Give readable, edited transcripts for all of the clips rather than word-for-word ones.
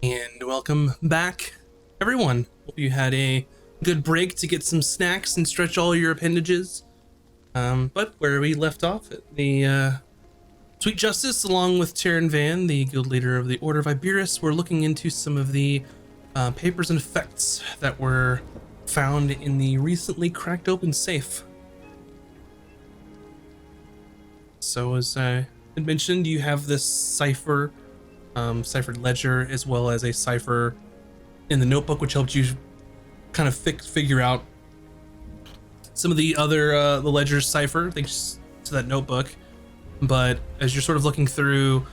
And welcome back, everyone. Hope you had a good break to get some snacks and stretch all your appendages. But where we left off, at the Sweet Justice, along with Terran Van, the guild leader of the Order of Iberus, were looking into some of the papers and effects that were found in the recently cracked open safe. So as I had mentioned, you have this ciphered ledger, as well as a cipher in the notebook, which helped you kind of figure out some of the other the ledger's cipher thanks to that notebook. But as you're sort of looking through,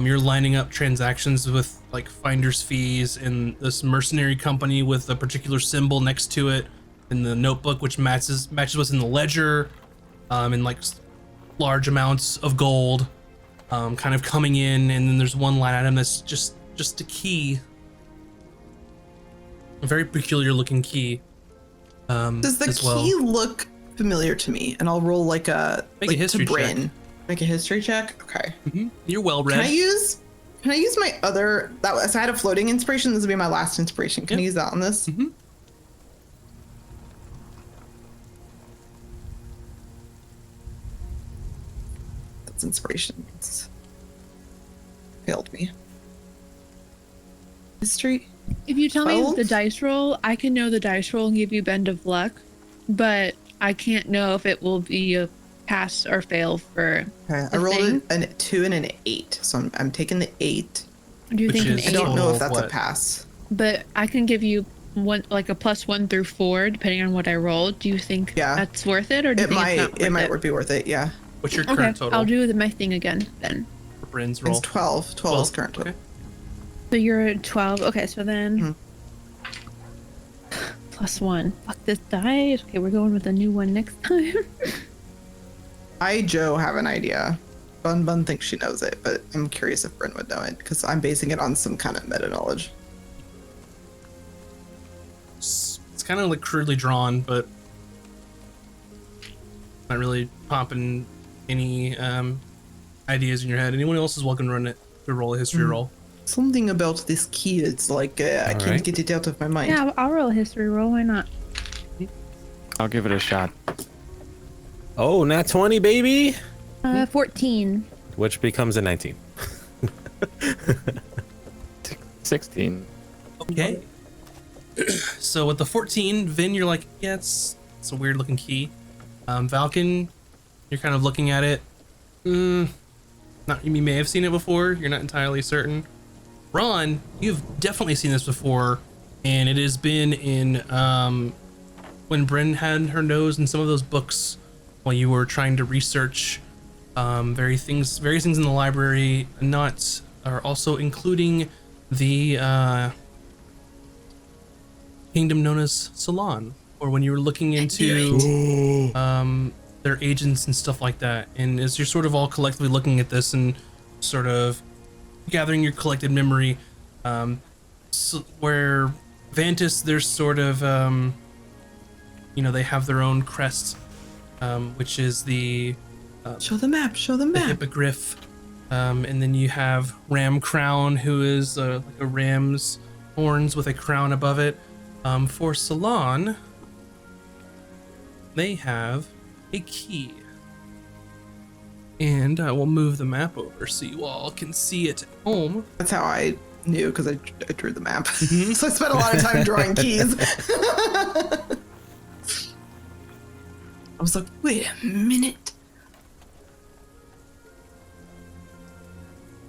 you're lining up transactions with like finder's fees and this mercenary company with a particular symbol next to it in the notebook, which matches what's in the ledger, in like large amounts of gold, kind of coming in. And then there's one line item that's just a key, a very peculiar looking key. Does the key look familiar to me? And I'll roll like a history check. Make a history check. Okay. Mm-hmm. You're well read. Can I use my other? So I had a floating inspiration. This will be my last inspiration. Can I use that on this? Mm-hmm. That's inspiration. It's failed me. History. If you tell 12? me the dice roll, I can know the dice roll and give you bend of luck, but I can't know if it will be a pass or fail for. Okay, I rolled a 2 and an 8, so I'm taking the 8. Do you think an 8? I don't know if that's a pass. But I can give you one, like a +1 through 4, depending on what I rolled. Do you think that's worth it, or do you think it's not worth it? It might be worth it. Yeah. What's your current total? I'll do my thing again then. For Bryn's roll. It's 12. 12 is current total. Okay. So you're at 12. Okay, so then +1. Fuck this dice. Okay, we're going with a new one next time. Joe have an idea. Bun thinks she knows it, but I'm curious if Bryn would know it because I'm basing it on some kind of meta knowledge. It's kind of like crudely drawn, but not really popping any ideas in your head. Anyone else is welcome to run it to roll a history roll. Something about this key, it's like I can't get it out of my mind. Yeah, I'll roll a history roll. Why not? I'll give it a shot. Oh, nat 20, baby. 14. Which becomes a 19. 16. Okay. So with the 14, Vin, you're like, yeah, it's a weird looking key. Valken, you're kind of looking at it. You may have seen it before. You're not entirely certain. Ron, you've definitely seen this before, and it has been in when Bryn had her nose in some of those books while you were trying to research various things in the library, are also including the kingdom known as Salon, or when you were looking into their agents and stuff like that. And as you're sort of all collectively looking at this and sort of gathering your collected memory, so where Vantis, there's sort of they have their own crest, which is the show the map. The hippogriff, and then you have Ram Crown, who is like a ram's horns with a crown above it. For Salon, they have a key, and I will move the map over so you all can see it at home. That's how I knew, because I drew the map. So I spent a lot of time drawing keys. I was like, wait a minute.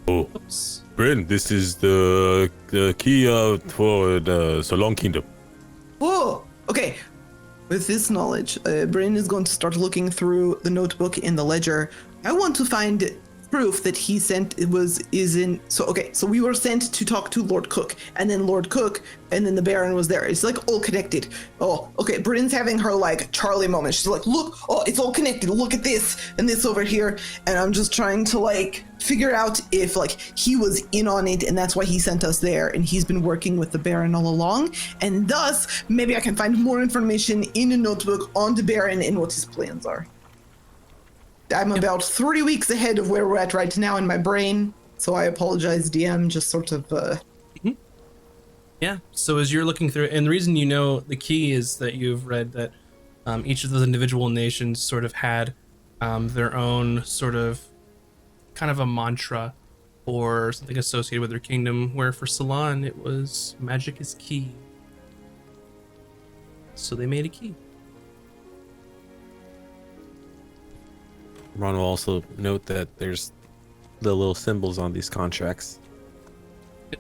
Oh, Oops. Bryn, this is the key for the Salon Kingdom. Whoa. Okay. With this knowledge, Bryn is going to start looking through the notebook in the ledger. I want to find proof that he sent so we were sent to talk to Lord Cook, and then Lord Cook, and then the Baron was there. It's like all connected. Oh, okay. Bryn's having her like Charlie moment. She's like, look, it's all connected. Look at this and this over here. And I'm just trying to like figure out if like he was in on it and that's why he sent us there, and he's been working with the Baron all along, and thus maybe I can find more information in a notebook on the Baron and what his plans are. I'm about 3 weeks ahead of where we're at right now in my brain, so I apologize, DM. Just sort of Yeah. So as you're looking through, and the reason you know the key is that you've read that each of those individual nations sort of had their own sort of kind of a mantra or something associated with their kingdom. Where for Salon, it was magic is key. So they made a key. Ron will also note that there's the little symbols on these contracts.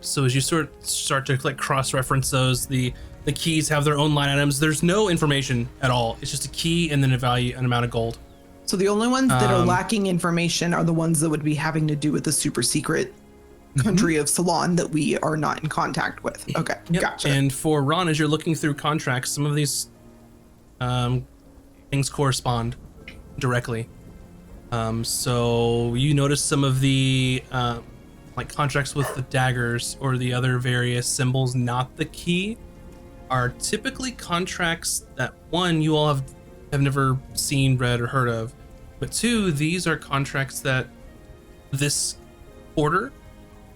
So as you start to like cross-reference those, the keys have their own line items. There's no information at all. It's just a key and then a value, an amount of gold. So the only ones that are lacking information are the ones that would be having to do with the super secret country of Salon that we are not in contact with. Okay, Yep. gotcha. And for Ron, as you're looking through contracts, some of these things correspond directly. So you notice some of the like contracts with the daggers or the other various symbols, not the key, are typically contracts that one, you all have never seen, read, or heard of, but two, these are contracts that this order,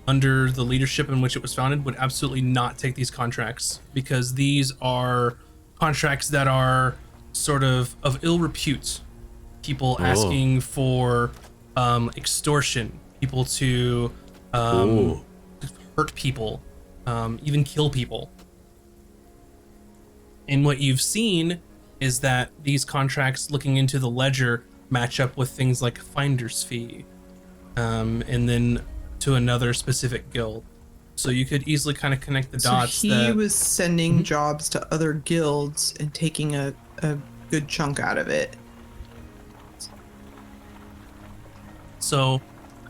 under the leadership in which it was founded, would absolutely not take these contracts, because these are contracts that are sort of ill repute. People asking for extortion, people to hurt people, even kill people. And what you've seen is that these contracts, looking into the ledger, match up with things like finder's fee, and then to another specific guild. So you could easily kind of connect the dots. So he was sending jobs to other guilds and taking a good chunk out of it. So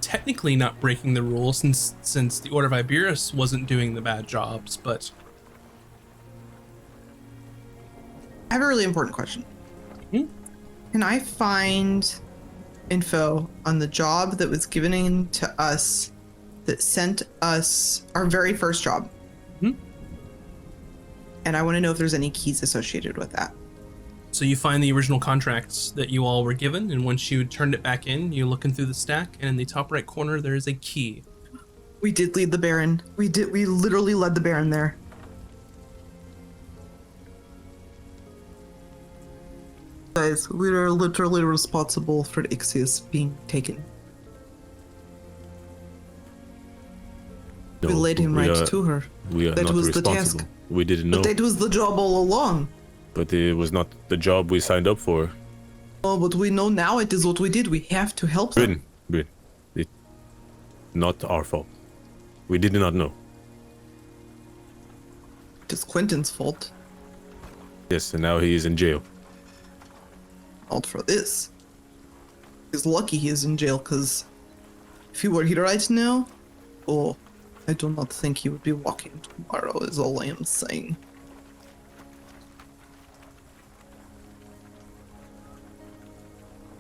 technically not breaking the rules, since the Order of Iberus wasn't doing the bad jobs, but I have a really important question. Can I find info on the job that was given in to us that sent us our very first job? And I want to know if there's any keys associated with that. so you find the original contracts that you all were given, and once you turned it back in, you're looking through the stack, and in the top right corner there is a key. We did lead the Baron. We literally led the Baron there. Guys, we are literally responsible for Ixius being taken. We led him right to her. We are That not was the responsible. task. We didn't know, But that was the job all along. but it was not the job we signed up for. Oh, but we know now it is what we did. We have to help them. Bryn, it's not our fault. We did not know. It is Quentin's fault. Yes, and now he is in jail. Not for this. He's lucky he is in jail, because if he were here right now, oh, I do not think he would be walking tomorrow, is all I am saying.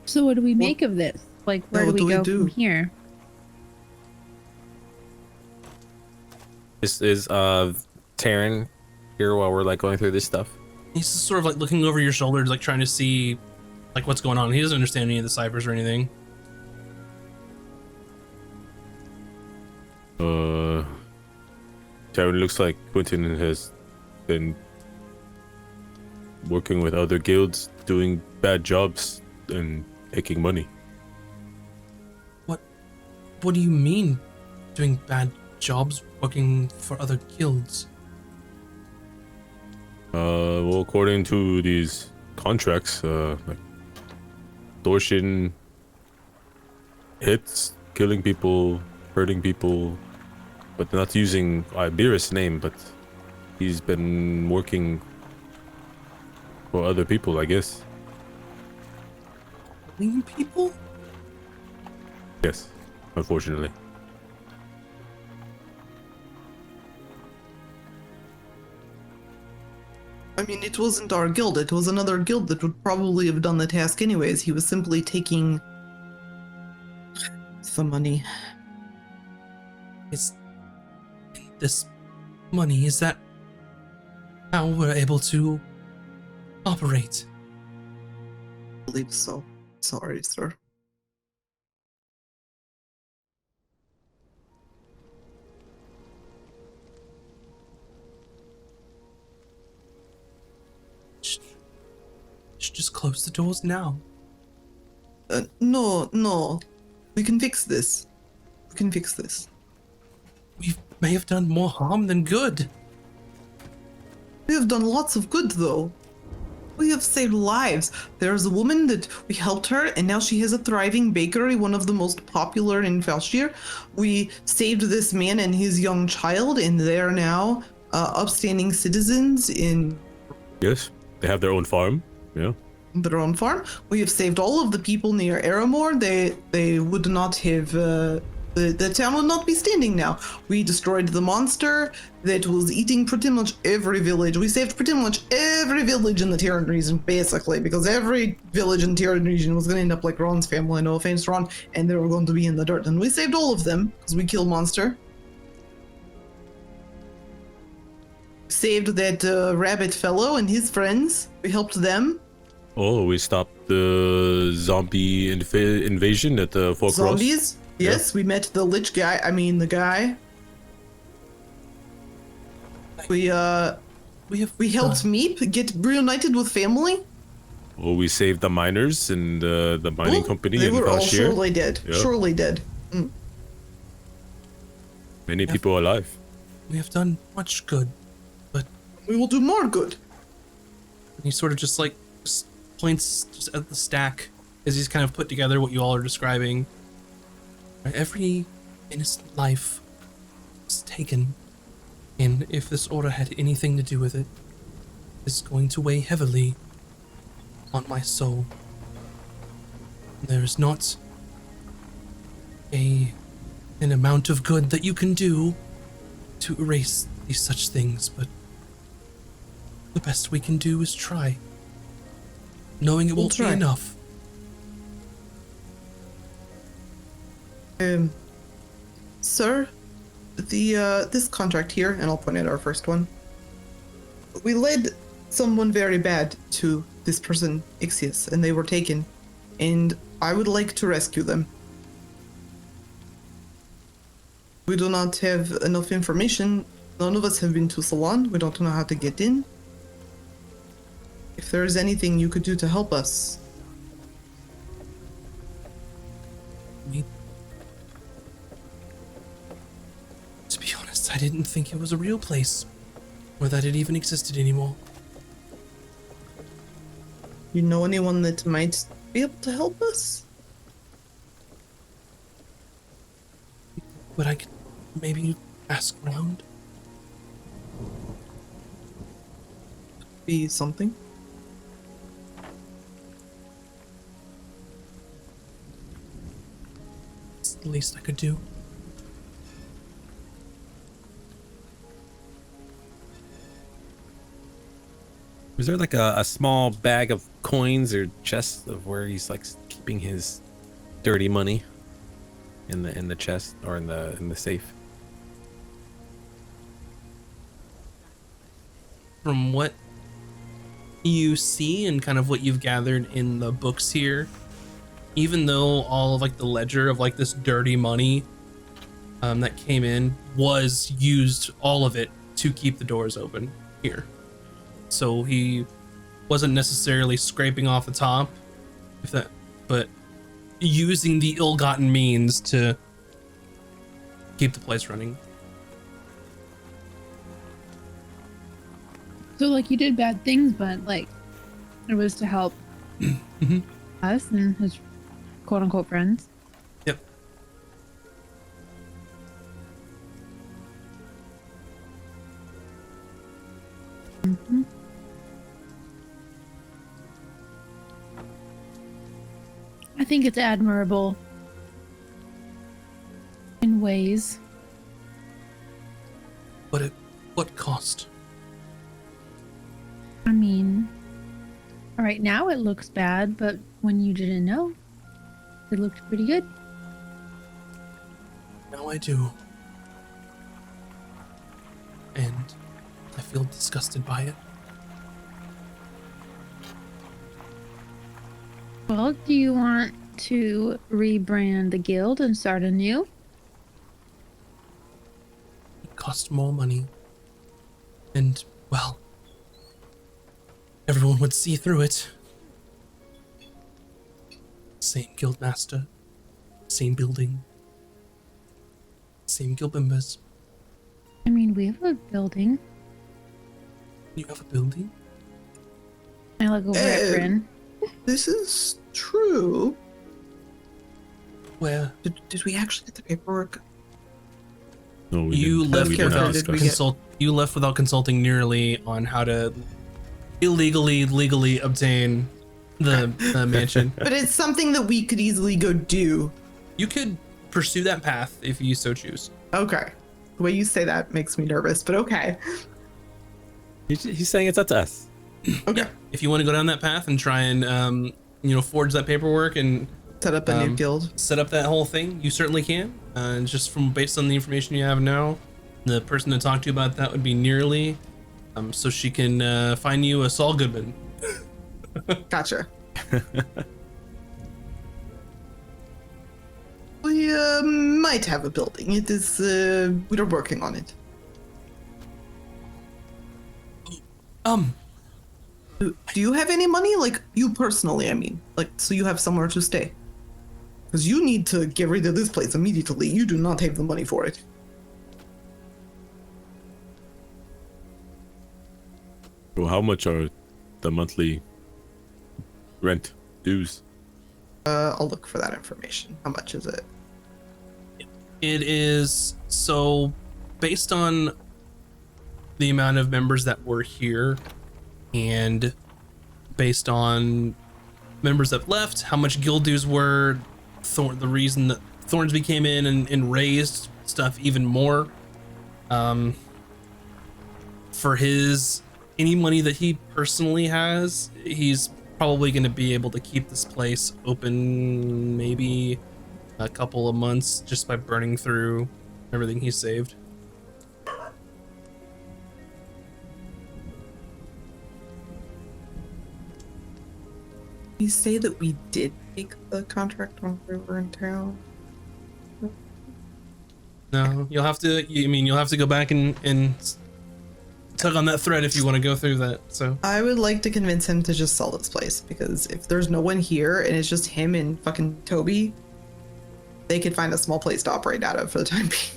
So what do we make of this? Like, where what do we do we go do? from here? Is Taryn here while we're like going through this stuff? He's just sort of like looking over your shoulders, like trying to see like what's going on. He doesn't understand any of the ciphers or anything. Taryn, looks like Quentin has been working with other guilds, doing bad jobs, and taking money. What do you mean, doing bad jobs, working for other guilds? Well, according to these contracts, like extortion, hits, killing people, hurting people, but not using Iberus' name, but he's been working for other people, I guess. Killing people? Yes, unfortunately. I mean, it wasn't our guild, it was another guild that would probably have done the task anyways. He was simply taking the money. Is this money, is that how we're able to operate? I believe so. Sorry, sir. should just close the doors now. No. We can fix this. We can fix this. We may have done more harm than good. We have done lots of good, though. We have saved lives. There's a woman that we helped her, and now she has a thriving bakery, one of the most popular in Falshir. We saved this man and his young child, and they're now upstanding citizens in Yes, they have their own farm. Yeah. their own farm. We have saved all of the people near Aramore. They would not have the town would not be standing now. We destroyed the monster that was eating pretty much every village. We saved pretty much every village in the Tyrian region, basically, because every village in the Tyrian region was going to end up like Ron's family, no offense, Ron, and they were going to be in the dirt. And we saved all of them because we killed monster. Saved that rabbit fellow and his friends. We helped them. Oh, we stopped the zombie invasion at the Fork Cross. Zombies. Yes, we met the lich guy. I mean, the guy. We helped Meep get reunited with family. Oh, we saved the miners and the mining company They in were all Falshir. surely dead. Yeah. Surely dead. Many people alive. We have done much good. But We will do more good. he sort of just like points just at the stack as he's kind of put together what you all are describing. Every innocent life was taken, and if this order had anything to do with it, it's going to weigh heavily on my soul. There is not an amount of good that you can do to erase these such things, but the best we can do is try, knowing it We'll won't be try. enough. Sir, this contract here, and I'll point at our first one. We led someone very bad to this person, Ixius, and they were taken, and I would like to rescue them. We do not have enough information. None of us have been to Salon. We don't know how to get in. If there is anything you could do to help us. To be honest, I didn't think it was a real place, or that it even existed anymore. You know anyone that might be able to help us? But I could maybe ask around. Be something. It's the least I could do. Was there like a small bag of coins or chest of where he's like keeping his dirty money in the chest or in the safe? From what you see and kind of what you've gathered in the books here, even though all of like the ledger of like this dirty money that came in was used, all of it, to keep the doors open here. So he wasn't necessarily scraping off the top, but using the ill-gotten means to keep the place running. So, like, you did bad things, but, like, it was to help us and his quote-unquote friends. Yep. Mm-hmm. I think it's admirable in ways. But at what cost? I mean, right now it looks bad, but when you didn't know, it looked pretty good. Now I do. And I feel disgusted by it. Well, do you want to rebrand the guild and start anew? It cost more money. And, well, everyone would see through it. Same guild master, same building, same guild members. I mean, we have a building. You have a building? I look over at Bryn. This is true. Where? Did we actually get the paperwork? No, we You didn't. left We didn't without discuss. You left without consulting nearly on how to legally obtain the mansion. But it's something that we could easily go do. You could pursue that path if you so choose. Okay. The way you say that makes me nervous, but okay. He's saying it's up to us. Okay. If you want to go down that path and try and forge that paperwork and Set up a new guild. set up that whole thing, you certainly can. Just from based on the information you have now, the person to talk to about that would be Nearly, so she can find you a Saul Goodman. Gotcha. We might have a building. It is, we're working on it. Do you have any money? Like, you personally, I mean. Like, so you have somewhere to stay. Because you need to get rid of this place immediately. You do not have the money for it. Well, how much are the monthly rent dues? I'll look for that information. How much is it? It is so based on the amount of members that were here and based on members that left, how much guild dues were, the reason that Thornsby came in and raised stuff even more. For any money that he personally has, he's probably going to be able to keep this place open maybe a couple of months just by burning through everything he saved. You say that we did take the contract on River in Town? No, you'll have to go back and tug on that thread if you want to go through that. So I would like to convince him to just sell this place, because if there's no one here and it's just him and fucking Toby, they could find a small place to operate out of for the time being.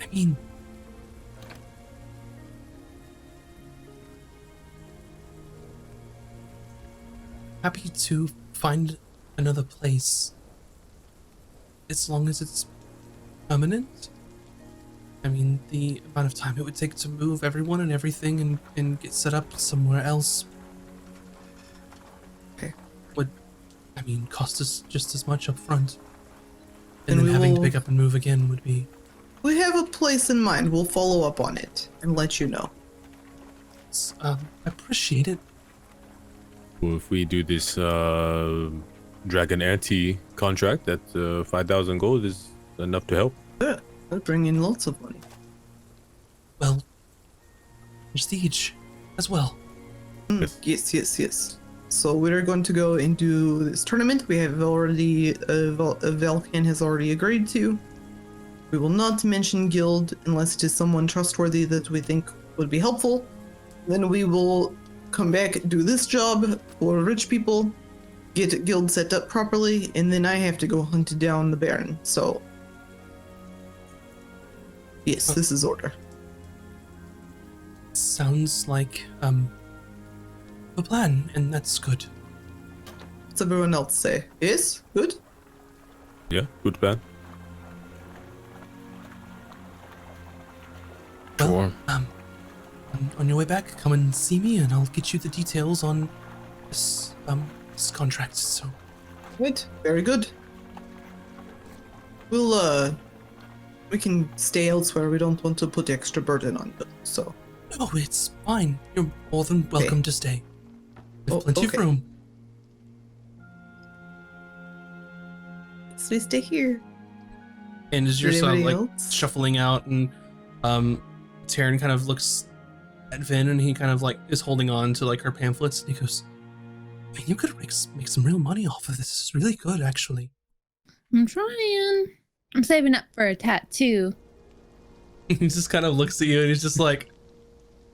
I mean, happy to find another place as long as it's permanent. I mean, the amount of time it would take to move everyone and everything and get set up somewhere else Okay. would, I mean, cost us just as much up front. Then And then we having to will- pick up and move again would be... We have a place in mind. We'll follow up on it and let you know. I appreciate it. Well, if we do this Dragon Ante contract, that 5,000 gold is enough to help. Yeah, that'll bring in lots of money. Well, prestige as well. Yes. So we're going to go into this tournament. We have already, Valkan has already agreed to. We will not mention guild unless it is someone trustworthy that we think would be helpful. Then we will come back, do this job for rich people, get guild set up properly, and then I have to go hunt down the Baron. So, yes, this is order. Sounds like a plan, and that's good. What's everyone else say? Yes? Good? Yeah, good plan. Well, on your way back, come and see me, and I'll get you the details on this contract. So, Good. Very good. We can stay elsewhere. We don't want to put extra burden on them, so. no, it's fine. You're more than welcome to stay. There's Oh, plenty of okay. room. So we stay here. And as you're Did sort of anybody like else? shuffling out, and Taryn kind of looks at Vin, and he kind of like is holding on to like her pamphlets, and he goes, "I mean, you could make some real money off of this. This is really good, actually." I'm trying. I'm saving up for a tattoo. He just kind of looks at you, and he's just like,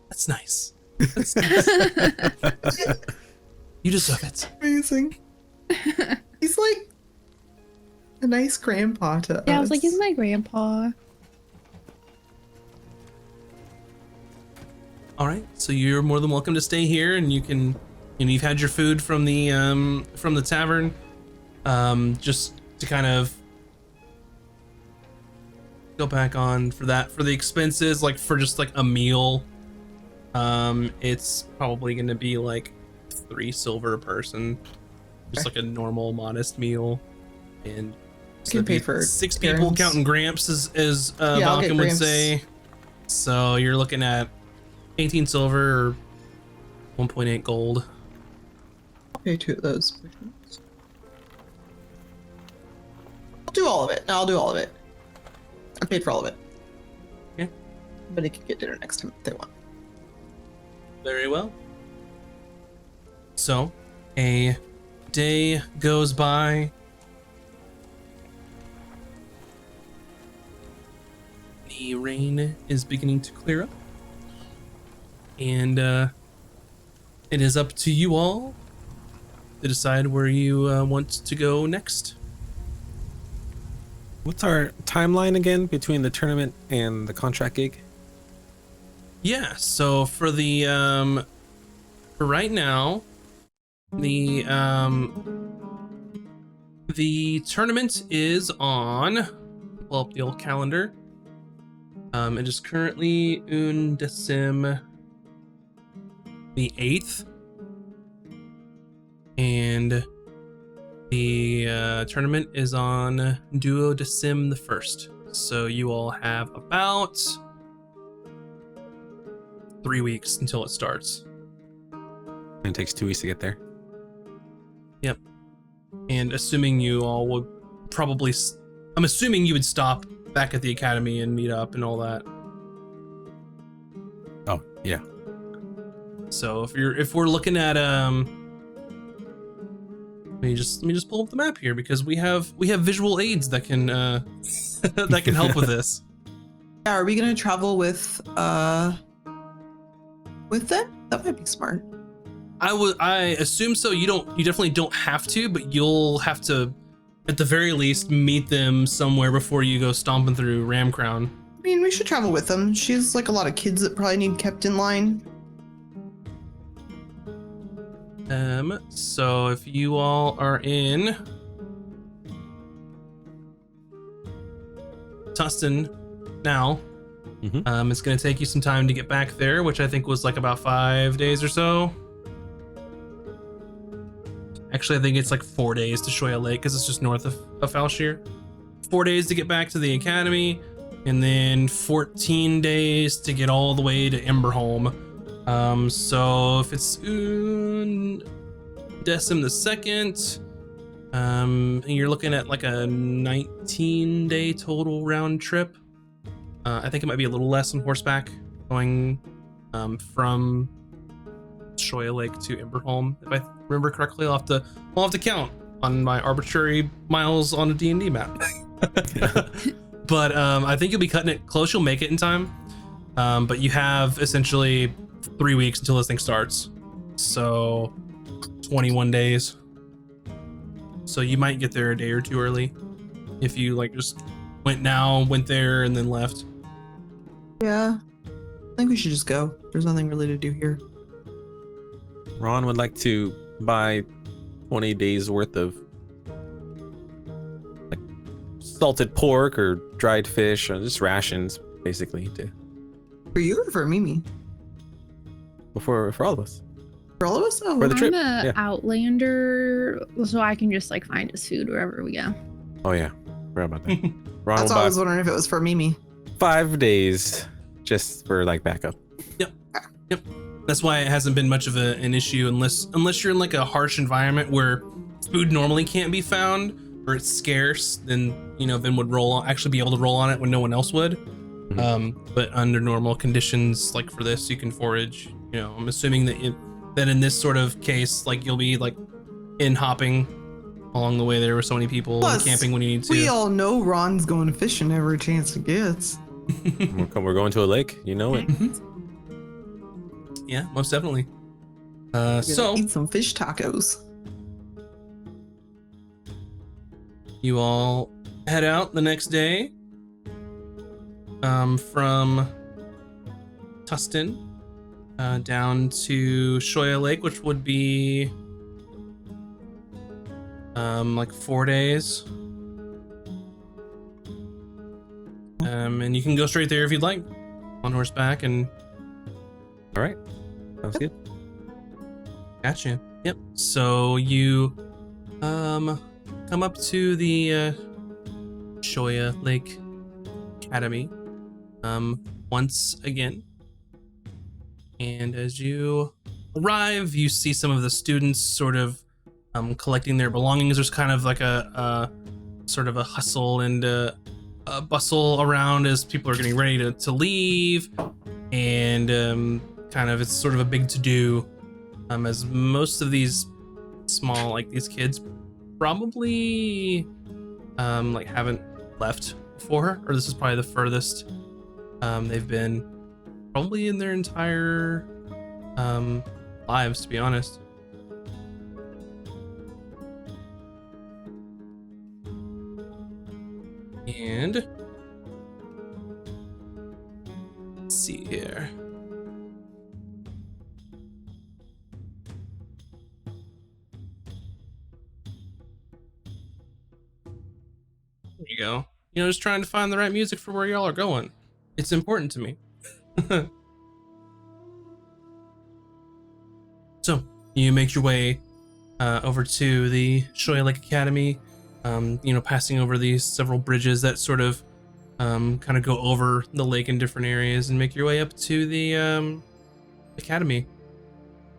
"That's nice." That's nice. You deserve it. Amazing. He's like a nice grandpa to us. Yeah, I was like, he's my grandpa. All right, so you're more than welcome to stay here, and you can, you've had your food from the tavern, just to kind of go back on for the expenses, like for just like a meal. It's probably gonna be like 3 silver a person, just like a normal modest meal, and so Can that'd be pay for 6 people errands. counting Gramps, as I'll get Malcolm would Gramps. say. So you're looking at 18 silver or 1.8 gold. I'll pay 2 of those. I'll do all of it. No, I'll do all of it. I paid for all of it. Yeah. But they can get dinner next time if they want. Very well. So, a day goes by. The rain is beginning to clear up. And it is up to you all to decide where you want to go next. What's our timeline again between the tournament and the contract gig? Yeah, so for the for right now, the tournament is on, pull up the old calendar. It is currently undecim the 8th, and the tournament is on duodecim the 1st. So you all have about 3 weeks until it starts. And it takes 2 weeks to get there. Yep. And assuming you all would probably, I'm assuming you would stop back at the academy and meet up and all that. Oh, yeah. So if we're looking at let me just pull up the map here, because we have visual aids that can that can help with this. Yeah, are we gonna travel with them? That might be smart. I assume so. You definitely don't have to, but you'll have to at the very least meet them somewhere before you go stomping through Ramcrown. I mean, we should travel with them. She's like a lot of kids that probably need kept in line. So if you all are in Tustin now, it's going to take you some time to get back there, which I think was like about 5 days or so. Actually, I think it's like 4 days to Shoya Lake, because it's just north of Falshir. 4 days to get back to the academy, and then 14 days to get all the way to Emberholm. So if it's Decim the 2nd, you're looking at like a 19-day total round trip. I think it might be a little less on horseback, going from Shoya Lake to Emberholm. If I remember correctly, I'll have to count on my arbitrary miles on a D&D map. But I think you'll be cutting it close. You'll make it in time. But you have essentially 3 weeks until this thing starts, so 21 days. So you might get there a day or two early if you like just went there and then left. Yeah, I think we should just go. There's nothing really to do here. Ron would like to buy 20 days worth of like salted pork or dried fish, or just rations, basically, For you or for Mimi? for all of us. For all of us? Oh, For the trip. I'm a Yeah. Outlander, so I can just like find his food wherever we go. Oh yeah, forgot about that. Ron that's will why I buy was wondering if it was for Mimi. 5 days just for like backup. Yep. That's why it hasn't been much of an issue, unless you're in like a harsh environment where food normally can't be found or it's scarce. Then Vin would actually be able to roll on it when no one else would. But under normal conditions, like for this, you can forage. I'm assuming that in this sort of case, like you'll be like in hopping along the way there with so many people, and Plus, camping when you need to. We all know Ron's going fishing every chance he gets. We're going to a lake, you know it. Yeah, most definitely. We're So gonna eat some fish tacos. you all head out the next day from Tustin down to Shoya Lake, which would be like 4 days. And you can go straight there if you'd like on horseback. And All right. Sounds good. gotcha. Yep. So you come up to the Shoya Lake Academy once again. And as you arrive, you see some of the students sort of collecting their belongings. There's kind of like a sort of a hustle and a bustle around as people are getting ready to leave. And kind of it's sort of a big to-do as most of these small, like these kids probably like haven't left before, or this is probably the furthest they've been probably in their entire lives, to be honest. And let's see here. There you go. You know, just trying to find the right music for where y'all are going. It's important to me. So you make your way over to the Shoya Lake Academy, you know, passing over these several bridges that sort of kind of go over the lake in different areas, and make your way up to the academy.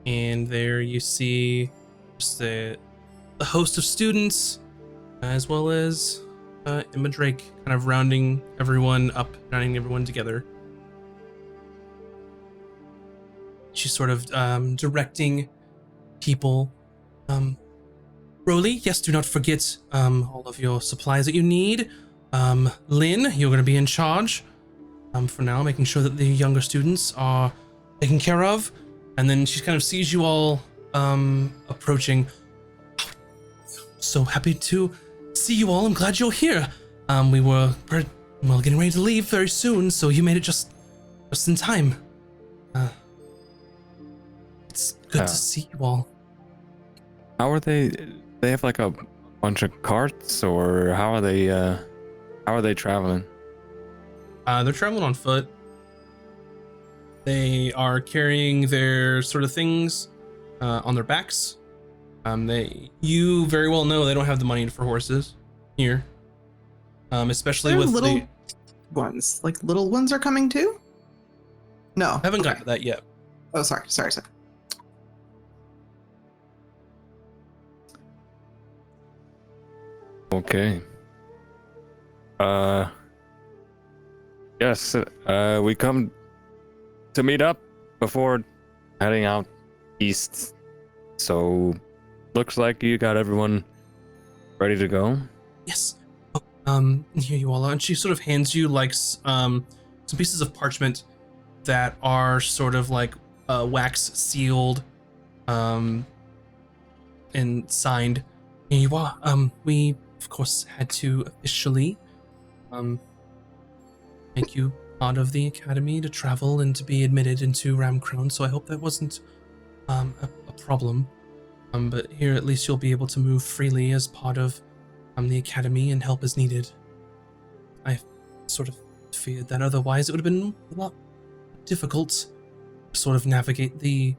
And there you see just the host of students, as well as Emma Drake, kind of rounding everyone up, rounding everyone together. She's sort of directing people. Broly, yes, do not forget all of your supplies that you need. Lynn, you're going to be in charge for now, making sure that the younger students are taken care of. And then she kind of sees you all approaching. So happy to see you all. I'm glad you're here. We were getting ready to leave very soon, so you made it just in time. It's good to see you all. How are they? They have like a bunch of carts, or how are they traveling? They're traveling on foot. They are carrying their sort of things on their backs. You very well know they don't have the money for horses here. Especially They're with little ones. Like little ones are coming too? No. I haven't okay. got to that yet. Oh, sorry. Okay. Yes. We come to meet up before heading out east. So, looks like you got everyone ready to go. Yes. Here you all are. And she sort of hands you like some pieces of parchment that are sort of like wax sealed and signed. Here you are. We of course had to officially make you part of the academy to travel and to be admitted into Ramcrone, so I hope that wasn't a problem. But here at least you'll be able to move freely as part of the academy, and help as needed. I sort of feared that otherwise it would have been a lot difficult to sort of navigate the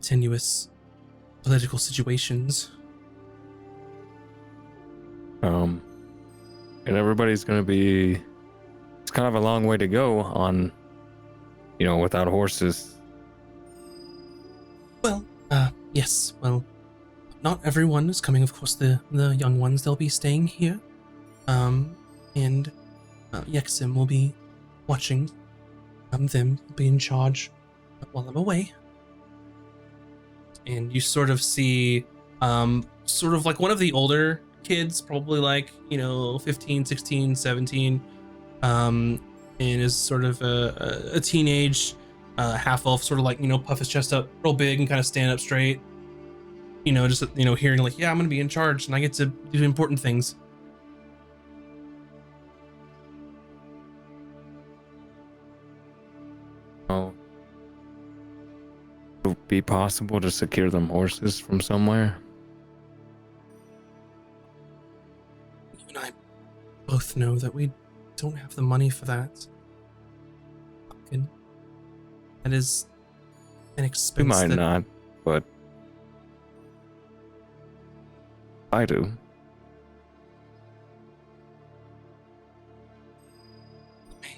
tenuous political situations. And everybody's gonna be. It's kind of a long way to go on, without horses. Well, yes, well, not everyone is coming, of course. The young ones, they'll be staying here. And Yexim will be watching them, will be in charge while I'm away. And you sort of see sort of like one of the older kids, probably like 15, 16, 17, and is sort of a teenage half elf, sort of like, puff his chest up real big and kind of stand up straight. Just, hearing like, yeah, I'm going to be in charge and I get to do important things. Oh. Would it be possible to secure them horses from somewhere? You and I both know that we don't have the money for that. Fucking. That is an expense. We might that, not, but I do.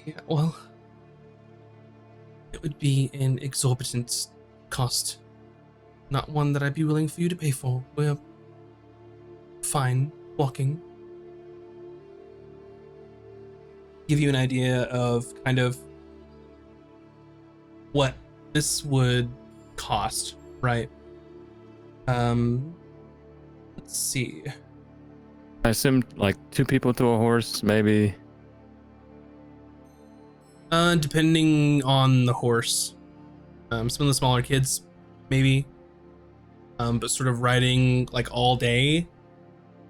Yeah, well, it would be an exorbitant cost. Not one that I'd be willing for you to pay for. We're fine walking. Give you an idea of kind of what this would cost, right? Let's see. I assume like 2 people to a horse, maybe. Depending on the horse. Some of the smaller kids, maybe. But sort of riding like all day,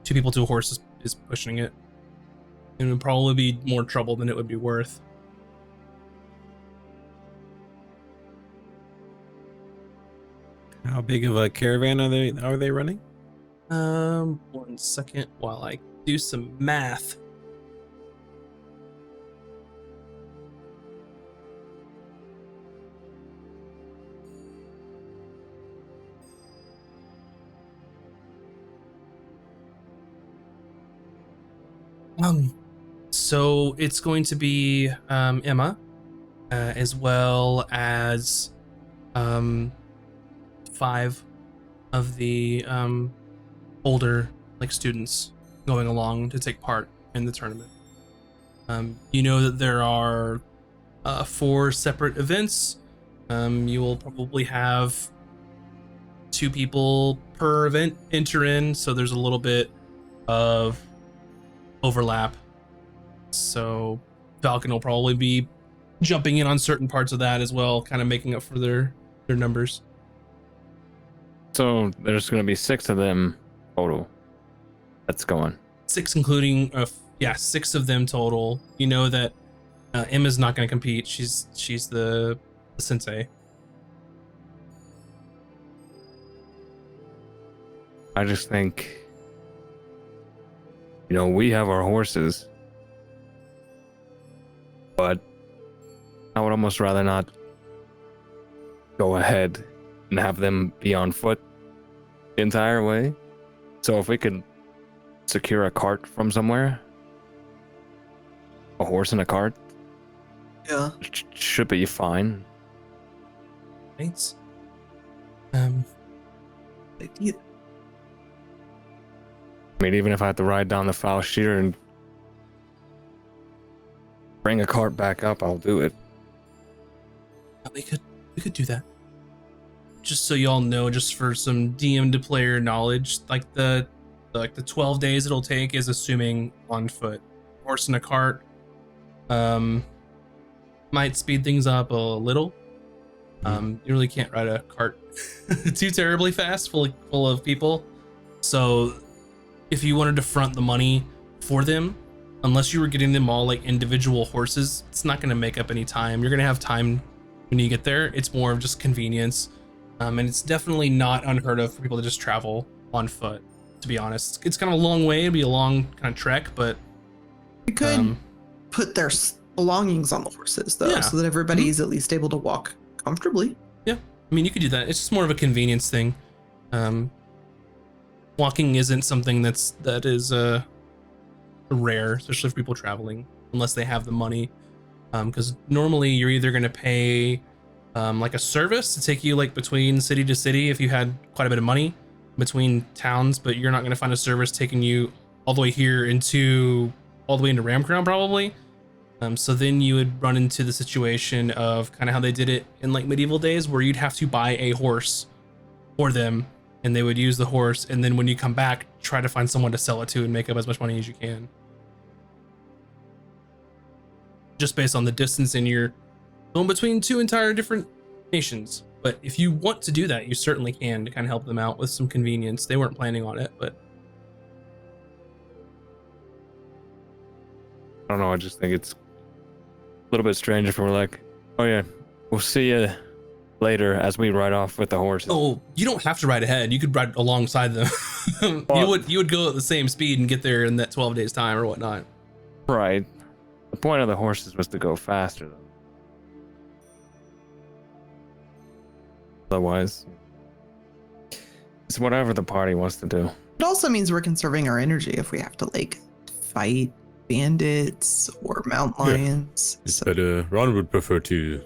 2 people to a horse is pushing it. It would probably be more trouble than it would be worth. How big of a caravan are they running? 1 second while I do some math. So it's going to be Emma, as well as 5 of the older students going along to take part in the tournament. You know that there are 4 separate events. You will probably have 2 people per event enter in, so there's a little bit of overlap. So Falcon will probably be jumping in on certain parts of that as well, kind of making up for their numbers. So there's going to be 6 of them total. That's going. 6 including 6 of them total. You know that Emma's not going to compete. She's the sensei. I just think, we have our horses, but I would almost rather not go ahead and have them be on foot the entire way. So if we could secure a cart from somewhere, a horse and a cart, Yeah. should be fine. Right? Idea. I mean, even if I have to ride down the foul sheer and bring a cart back up, I'll do it. We could do that. Just so y'all know, just for some DM to player knowledge, like the 12 days it'll take is assuming on foot. Horse and a cart might speed things up a little. You really can't ride a cart too terribly fast, full of people. So if you wanted to front the money for them, unless you were getting them all like individual horses, it's not going to make up any time. You're going to have time when you get there. It's more of just convenience. And it's definitely not unheard of for people to just travel on foot, to be honest. It's kind of a long way. It'd be a long kind of trek, but We could put their belongings on the horses, though, Yeah. so that everybody's at least able to walk comfortably. yeah, I mean, you could do that. It's just more of a convenience thing. Walking isn't something that is rare, especially for people traveling, unless they have the money. Because normally you're either going to pay like a service to take you like between city to city if you had quite a bit of money between towns, but you're not going to find a service taking you all the way here all the way into Ramcrown probably. So then you would run into the situation of kind of how they did it in like medieval days, where you'd have to buy a horse for them and they would use the horse, and then when you come back, try to find someone to sell it to and make up as much money as you can. Just based on the distance, and you're going between 2 entire different nations. But if you want to do that, you certainly can to kind of help them out with some convenience. They weren't planning on it, but I don't know. I just think it's a little bit strange if we're like, oh yeah, we'll see you later as we ride off with the horses. oh, you don't have to ride ahead. You could ride alongside them. You would go at the same speed and get there in that 12 days time or whatnot. Right. The point of the horses was to go faster, though. Otherwise, it's whatever the party wants to do. It also means we're conserving our energy if we have to like fight bandits or mountain Yeah. lions. It's So better. Ron would prefer to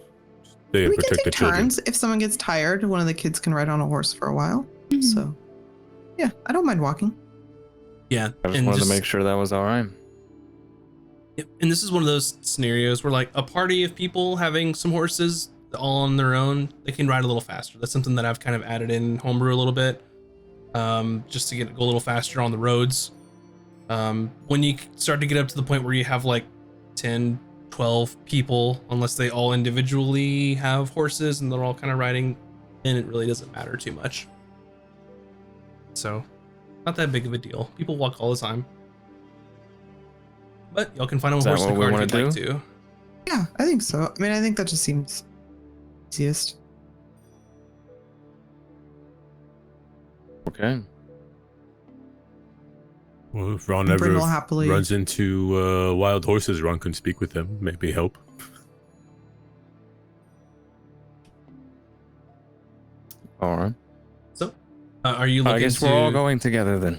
stay and we can protect the take children. turns. If someone gets tired, one of the kids can ride on a horse for a while. Mhm. So yeah, I don't mind walking. Yeah, I just and wanted to make sure that was all right. Yep, and this is one of those scenarios where like a party of people having some horses all on their own, they can ride a little faster. That's something that I've kind of added in homebrew a little bit, just to go a little faster on the roads. When you start to get up to the point where you have like 10, 12 people, unless they all individually have horses and they're all kind of riding, then it really doesn't matter too much. So, not that big of a deal. People walk all the time. But y'all can find a Is that horse and a what we cart if wanna you'd like to. Yeah, I think so. I mean, I think that just seems easiest. Okay. Well, if Ron Bryn ever will happily. runs into wild horses, Ron can speak with them, maybe help. All right. So, are you looking I guess to? we're all going together then.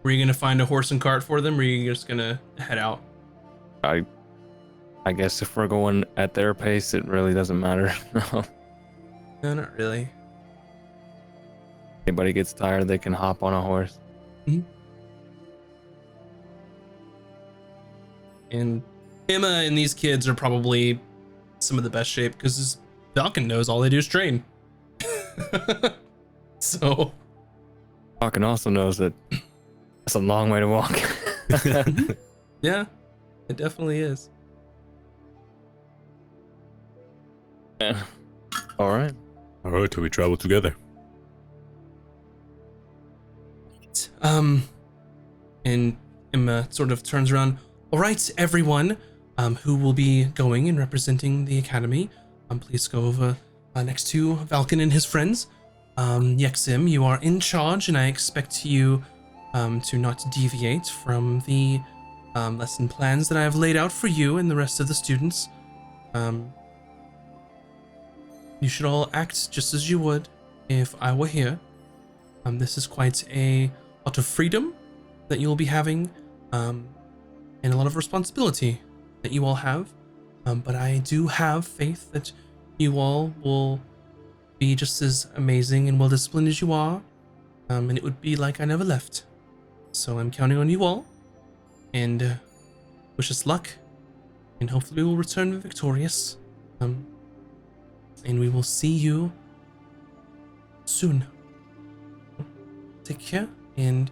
Were you gonna find a horse and cart for them, or are you just gonna head out? I guess if we're going at their pace, it really doesn't matter. No, not really. Anybody gets tired, they can hop on a horse. And Emma and these kids are probably some of the best shape because Falcon knows all they do is train. So, Falcon also knows that it's a long way to walk. yeah, it definitely is. Yeah. All right. All right, we travel together. And Emma sort of turns around. All right, everyone, who will be going and representing the academy, please go over next to Falcon and his friends. Yexim, you are in charge, and I expect you to not deviate from the lesson plans that I have laid out for you and the rest of the students. You should all act just as you would if I were here. This is quite a lot of freedom that you'll be having, and a lot of responsibility that you all have. But I do have faith that you all will be just as amazing and well disciplined as you are, and it would be like I never left. So I'm counting on you all, and wish us luck, and hopefully we will return victorious. And we will see you soon. Take care, and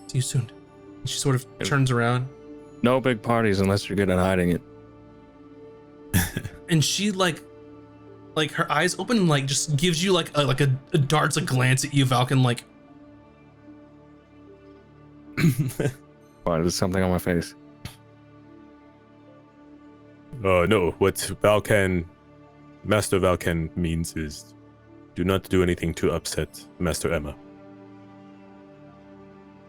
see you soon. And she sort of turns around, No big parties unless you're good at hiding it. and she like her eyes open, and like just gives you like a darts a glance at you, Falcon. Like, What, there's something on my face. No, what Master Valken means is do not do anything to upset Master Emma.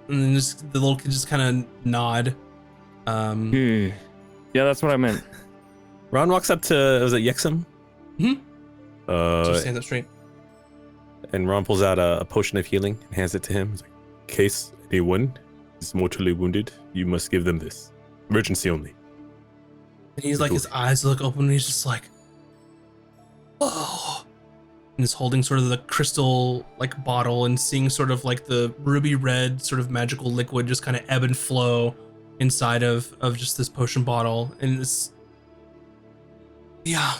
and then just the little kid just kind of nod. Yeah, that's what I meant. Ron walks up to, was it Yexim? She stands up straight. And Ron pulls out a potion of healing and hands it to him. He's like, In case anyone is mortally wounded, you must give them this. Emergency only. And he's like, his eyes look open, and he's just like, oh. And he's holding sort of the crystal like bottle and seeing sort of like the ruby red sort of magical liquid just kind of ebb and flow inside of just this potion bottle. And it's, yeah.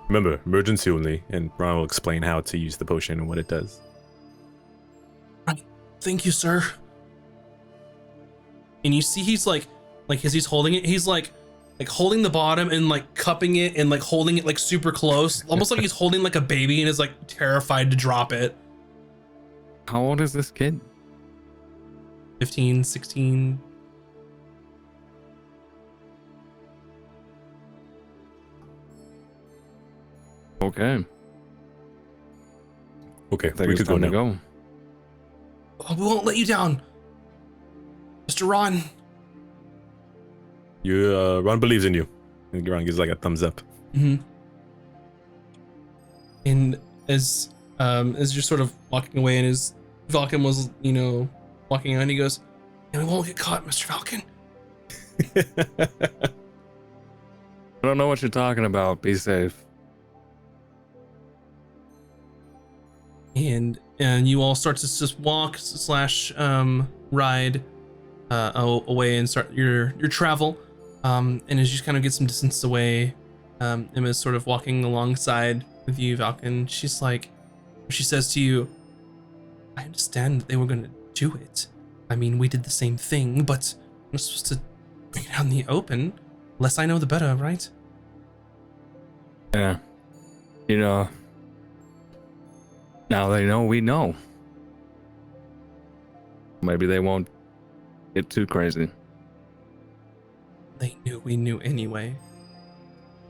Remember, emergency only, and Ron will explain how to use the potion and what it does. Thank you, sir. And you see he's like as he's holding it, he's like like holding the bottom and like cupping it and like holding it like super close, almost like he's holding like a baby and is like terrified to drop it. How old is this kid? 15, 16. Okay. Okay, I think we it's could go time to now. go. Oh, we won't let you down, Mr. Ron. Ron believes in you. And Ron gives like a thumbs up. Mm-hmm. And as you're sort of walking away, and as Falcon was, walking on, he goes, "And we won't get caught, Mr. Falcon." I don't know what you're talking about. Be safe. And you all start to just walk slash ride away and start your travel. And as you kind of get some distance away, Emma's sort of walking alongside with you, Falcon. She says to you, "I understand that they were gonna do it. I mean, we did the same thing, but I'm supposed to bring it out in the open. Less I know, the better, right?" Yeah. Now they know we know. Maybe they won't get too crazy. They knew we knew anyway.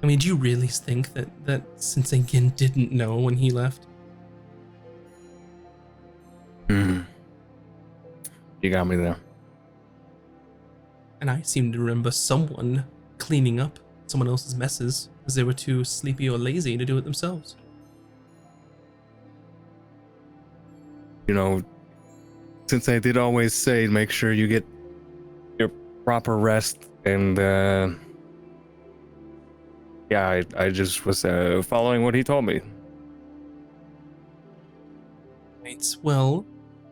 I mean, do you really think that Sensei Gin didn't know when he left? You got me there. And I seem to remember someone cleaning up someone else's messes because they were too sleepy or lazy to do it themselves. Since I did always say, make sure you get your proper rest, and yeah, I just was following what he told me. Right, well,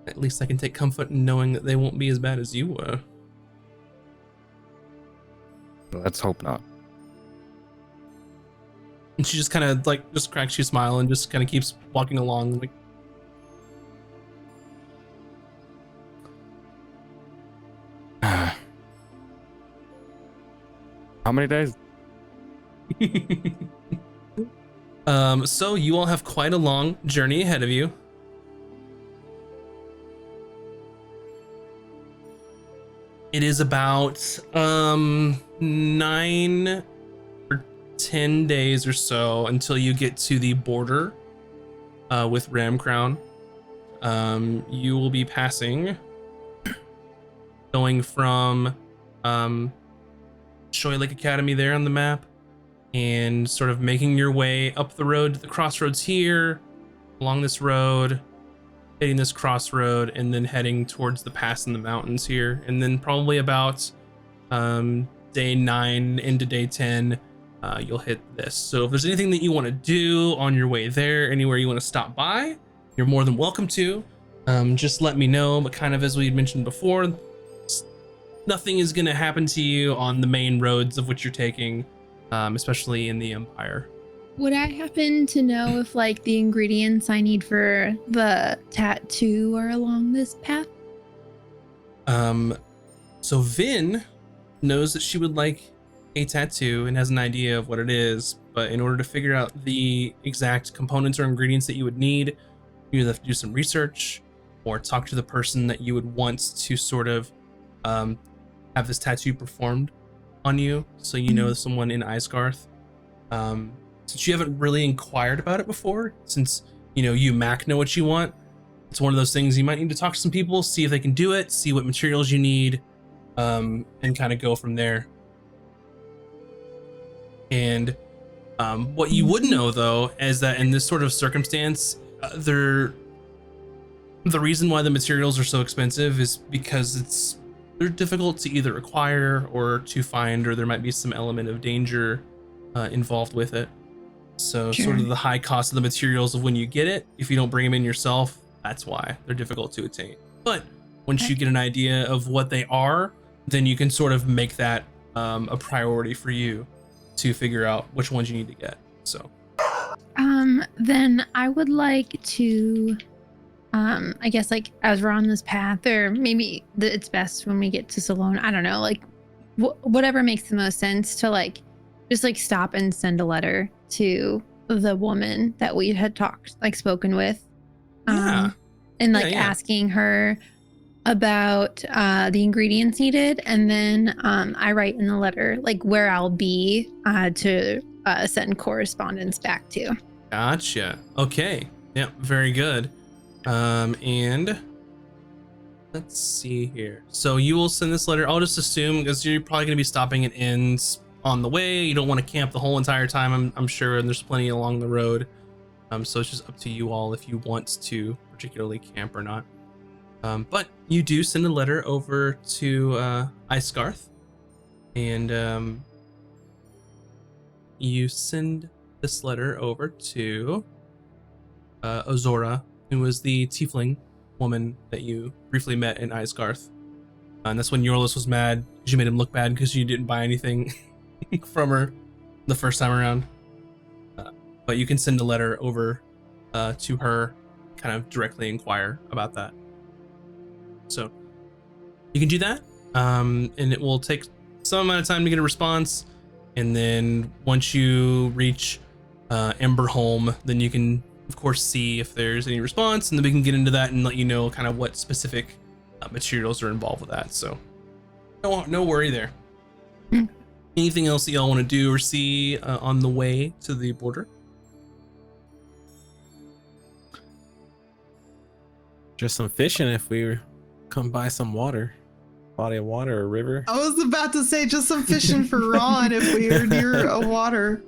at least I can take comfort in knowing that they won't be as bad as you were. Let's hope not. And she just kind of just cracks you a smile and just kind of keeps walking along. Like, How many days? So you all have quite a long journey ahead of you. It is about 9 or 10 days or so until you get to the border with Ramcrown. You will be passing, going from Shoy Lake Academy there on the map, and sort of making your way up the road to the crossroads here, along this road, hitting this crossroad, and then heading towards the pass in the mountains here. And then probably about day 9 into day 10, you'll hit this. So if there's anything that you want to do on your way there, anywhere you want to stop by, you're more than welcome to. Just let me know. But kind of as we had mentioned before, nothing is going to happen to you on the main roads of which you're taking, especially in the Empire. Would I happen to know if the ingredients I need for the tattoo are along this path? So Vin knows that she would like a tattoo and has an idea of what it is, but in order to figure out the exact components or ingredients that you would need, you either have to do some research or talk to the person that you would want to sort of have this tattoo performed on you, so you know someone in Isgarth. Since you haven't really inquired about it before, since you Mac know what you want, it's one of those things you might need to talk to some people, see if they can do it, see what materials you need, and kind of go from there. And what you would know though is that in this sort of circumstance, the reason why the materials are so expensive is because they're difficult to either acquire or to find, or there might be some element of danger involved with it. So sort of the high cost of the materials of when you get it, if you don't bring them in yourself, that's why they're difficult to attain. But once you get an idea of what they are, then you can sort of make that a priority for you to figure out which ones you need to get. So then I would like to I guess as we're on this path, or maybe it's best when we get to Salone, I don't know, whatever makes the most sense to like just like stop and send a letter to the woman that we had spoken with. Yeah. And like Yeah. asking her about the ingredients needed, and then I write in the letter like where I'll be to send correspondence back to. Gotcha. Okay. Yeah, very good. And let's see here. So you will send this letter. I'll just assume, because you're probably going to be stopping at inns on the way. You don't want to camp the whole entire time, I'm sure, and there's plenty along the road. So it's just up to you all if you want to particularly camp or not. But you do send a letter over to Icegarth, and you send this letter over to Ozora, who was the tiefling woman that you briefly met in Icegarth. And that's when Yorlis was mad because you made him look bad because you didn't buy anything from her the first time around. But you can send a letter over to her, kind of directly inquire about that. So you can do that, and it will take some amount of time to get a response. And then once you reach Emberholm, then you can, of course, see if there's any response, and then we can get into that and let you know kind of what specific materials are involved with that. So no worry there. Anything else that y'all want to do or see on the way to the border? Just some fishing if we come by some water, body of water or river. I was about to say just some fishing for Ron if we are near a water.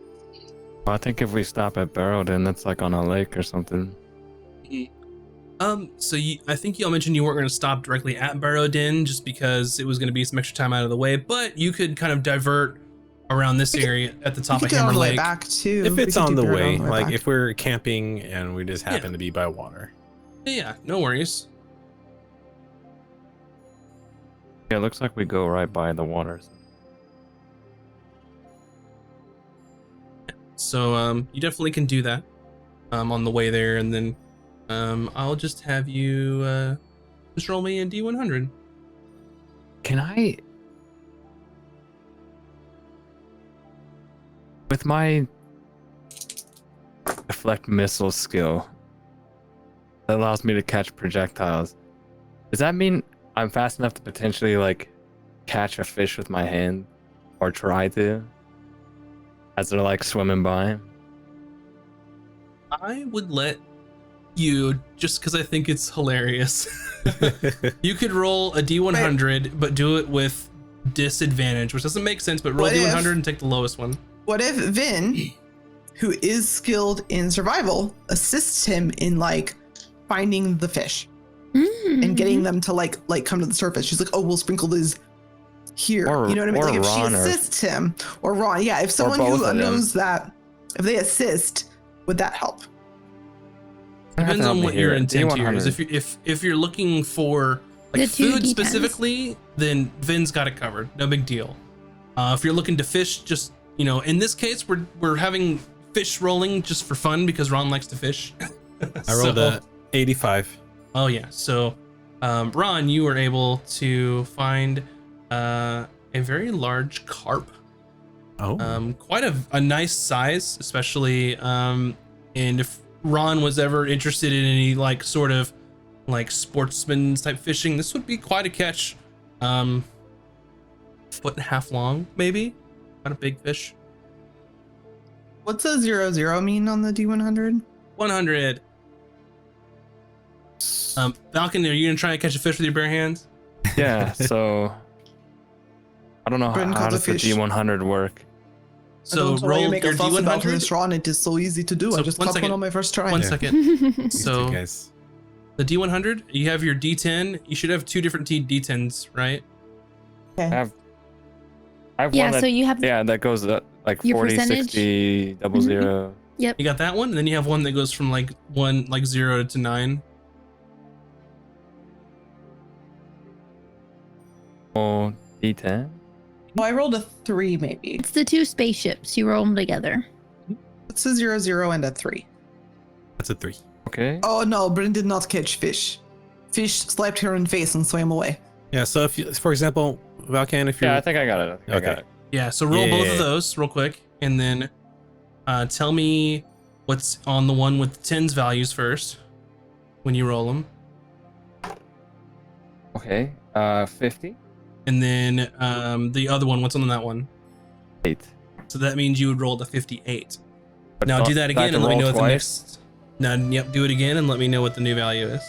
Well, I think if we stop at Barrowden, that's like on a lake or something. So I think y'all mentioned you weren't going to stop directly at Barrowden just because it was going to be some extra time out of the way, but you could kind of divert around this area at the top of We could do it on Hammer the way Lake. back too. If We it's could on do the Barrowden way, back. like if we're camping and we just happen to be by water. Yeah, no worries. Yeah, it looks like we go right by the waters. So you definitely can do that on the way there, and then I'll just have you just roll me a D100. Can I, with my deflect missile skill that allows me to catch projectiles, does that mean I'm fast enough to potentially like catch a fish with my hand, or try to, as they're like swimming by? I would let you, just because I think it's hilarious. You could roll a D100, but do it with disadvantage, which doesn't make sense, but roll What D100 if- and take the lowest one. What if Vin, who is skilled in survival, assists him in like finding the fish and getting them to like come to the surface? She's like, oh, we'll sprinkle these here. Or- You know what I mean? or Like if she Ron or- assists him, or Ron, yeah, if someone both who of them. knows that, if they assist, would that help? Depends on what your intent here is. D100. If you're looking for The like two food D10s. specifically, then Vin's got it covered. No big deal. If you're looking to fish, just in this case, we're having fish rolling just for fun because Ron likes to fish. I rolled a 85. Oh yeah. So, Ron, you were able to find a very large carp. Oh, Quite a nice size, especially and if Ron was ever interested in any like sort of like sportsman type fishing, this would be quite a catch. Foot and a half long, maybe. Not a big fish. What's a 0-0 mean on the D100? 100. Falcon, are you gonna try and catch a fish with your bare hands? Yeah, so I don't know Brendan how caught does a the fish. D100 work. So Don't roll make your a fuss about this, D100. Ron. It is so easy to do. So I just one caught second. one on my first try. One Yeah. second. these So two guys. the D100, you have your D10. You should have two different D10s, right? I have Yeah, one that, so you have that goes like Your 40, percentage? 60, double Mhm. zero. You got that one, and then you have one that goes from like 0 to 9. Oh, D10. Oh, I rolled a 3 maybe. it's the two spaceships. You roll them together. It's a 0-0 and a 3. That's a 3. Okay. Oh no, Bren did not catch fish. Fish slapped her in the face and swam away. Yeah, so if you, for example, Valkan, if you're... Yeah, I think I got it. I got it. Yeah, so roll both of Yeah. those real quick, and then tell me what's on the one with the tens values first when you roll them. Okay. 50. And then the other one, what's on that one? 8. So that means you would roll the 58. But Now do that I again have to and let me roll know what the twice? next. Now, yep, do it again and let me know what the new value is.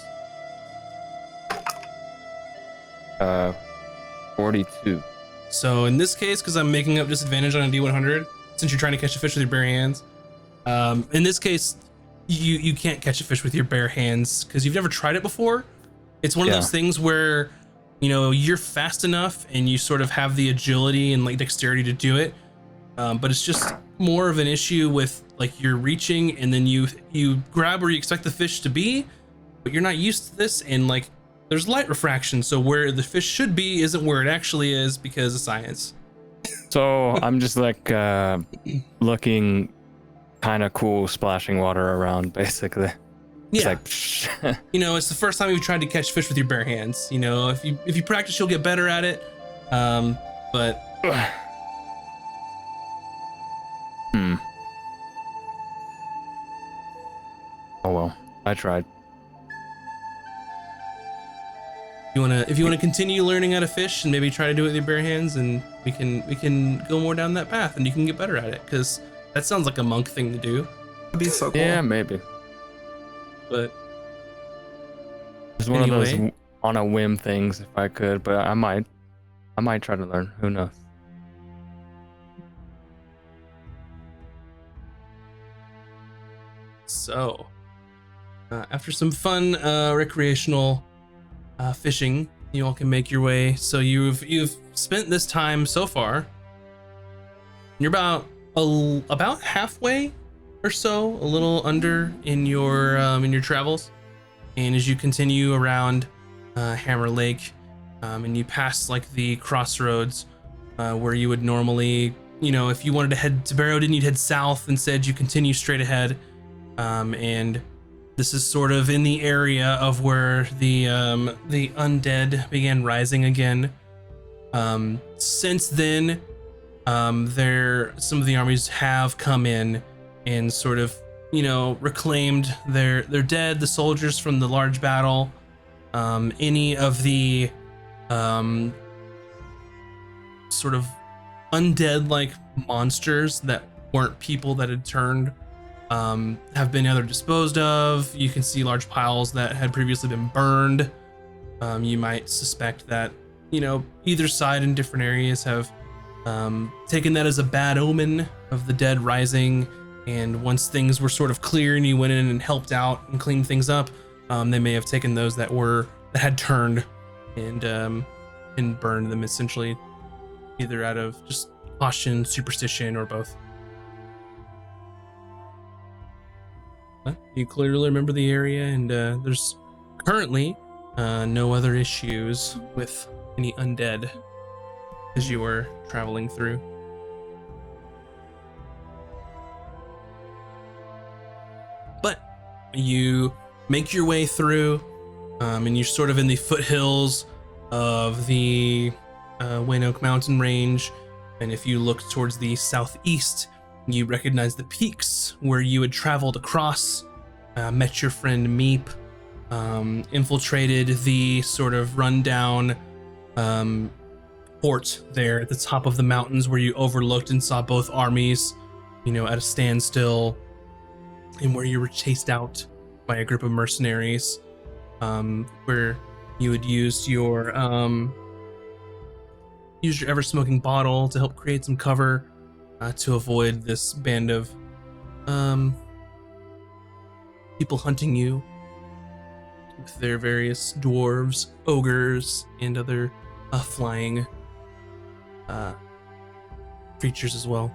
42. So in this case, because I'm making up disadvantage on a D100, since you're trying to catch a fish with your bare hands, in this case, you can't catch a fish with your bare hands because you've never tried it before. It's one of Yeah. those things where, you know, you're fast enough and you sort of have the agility and like dexterity to do it, but it's just more of an issue with like you're reaching and then you grab where you expect the fish to be, but you're not used to this, and like there's light refraction, so where the fish should be isn't where it actually is because of science. So I'm just like looking kind of cool, splashing water around, basically. It's Yeah, like, psh. you know, it's the first time you've tried to catch fish with your bare hands. You know, if you practice, you'll get better at it. But Hmm. Oh well, I tried. if you wanna continue learning how to fish and maybe try to do it with your bare hands, and we can go more down that path, and you can get better at it, because that sounds like a monk thing to do. That'd be so cool. Yeah, maybe. But It's one of those Anyway. on a whim things if I could, but I might try to learn. Who knows? so, after some fun recreational fishing, you all can make your way. So you've spent this time so far. You're about halfway or so, a little under in your travels. And as you continue around Hammer Lake, and you pass like the crossroads where you would normally, you know, if you wanted to head to Barrowden, you'd head south. Instead, you continue straight ahead. And this is sort of in the area of where the undead began rising again. Since then, some of the armies have come in and sort of, you know, reclaimed their dead, the soldiers from the large battle, any of the sort of undead like monsters that weren't people that had turned, have been either disposed of. You can see large piles that had previously been burned. You might suspect that, you know, either side in different areas have taken that as a bad omen of the dead rising, and once things were sort of clear and you went in and helped out and cleaned things up, they may have taken those that had turned and burned them, essentially, either out of just caution, superstition, or both. But you clearly remember the area, and there's currently no other issues with any undead as you were traveling through. But you make your way through, and you're sort of in the foothills of the Wayne Mountain Range. And if you look towards the southeast, you recognize the peaks where you had traveled across, met your friend Meep, infiltrated the sort of rundown fort there at the top of the mountains where you overlooked and saw both armies, you know, at a standstill, and where you were chased out by a group of mercenaries, where you had used your ever-smoking bottle to help create some cover to avoid this band of people hunting you with their various dwarves, ogres, and other flying creatures as well.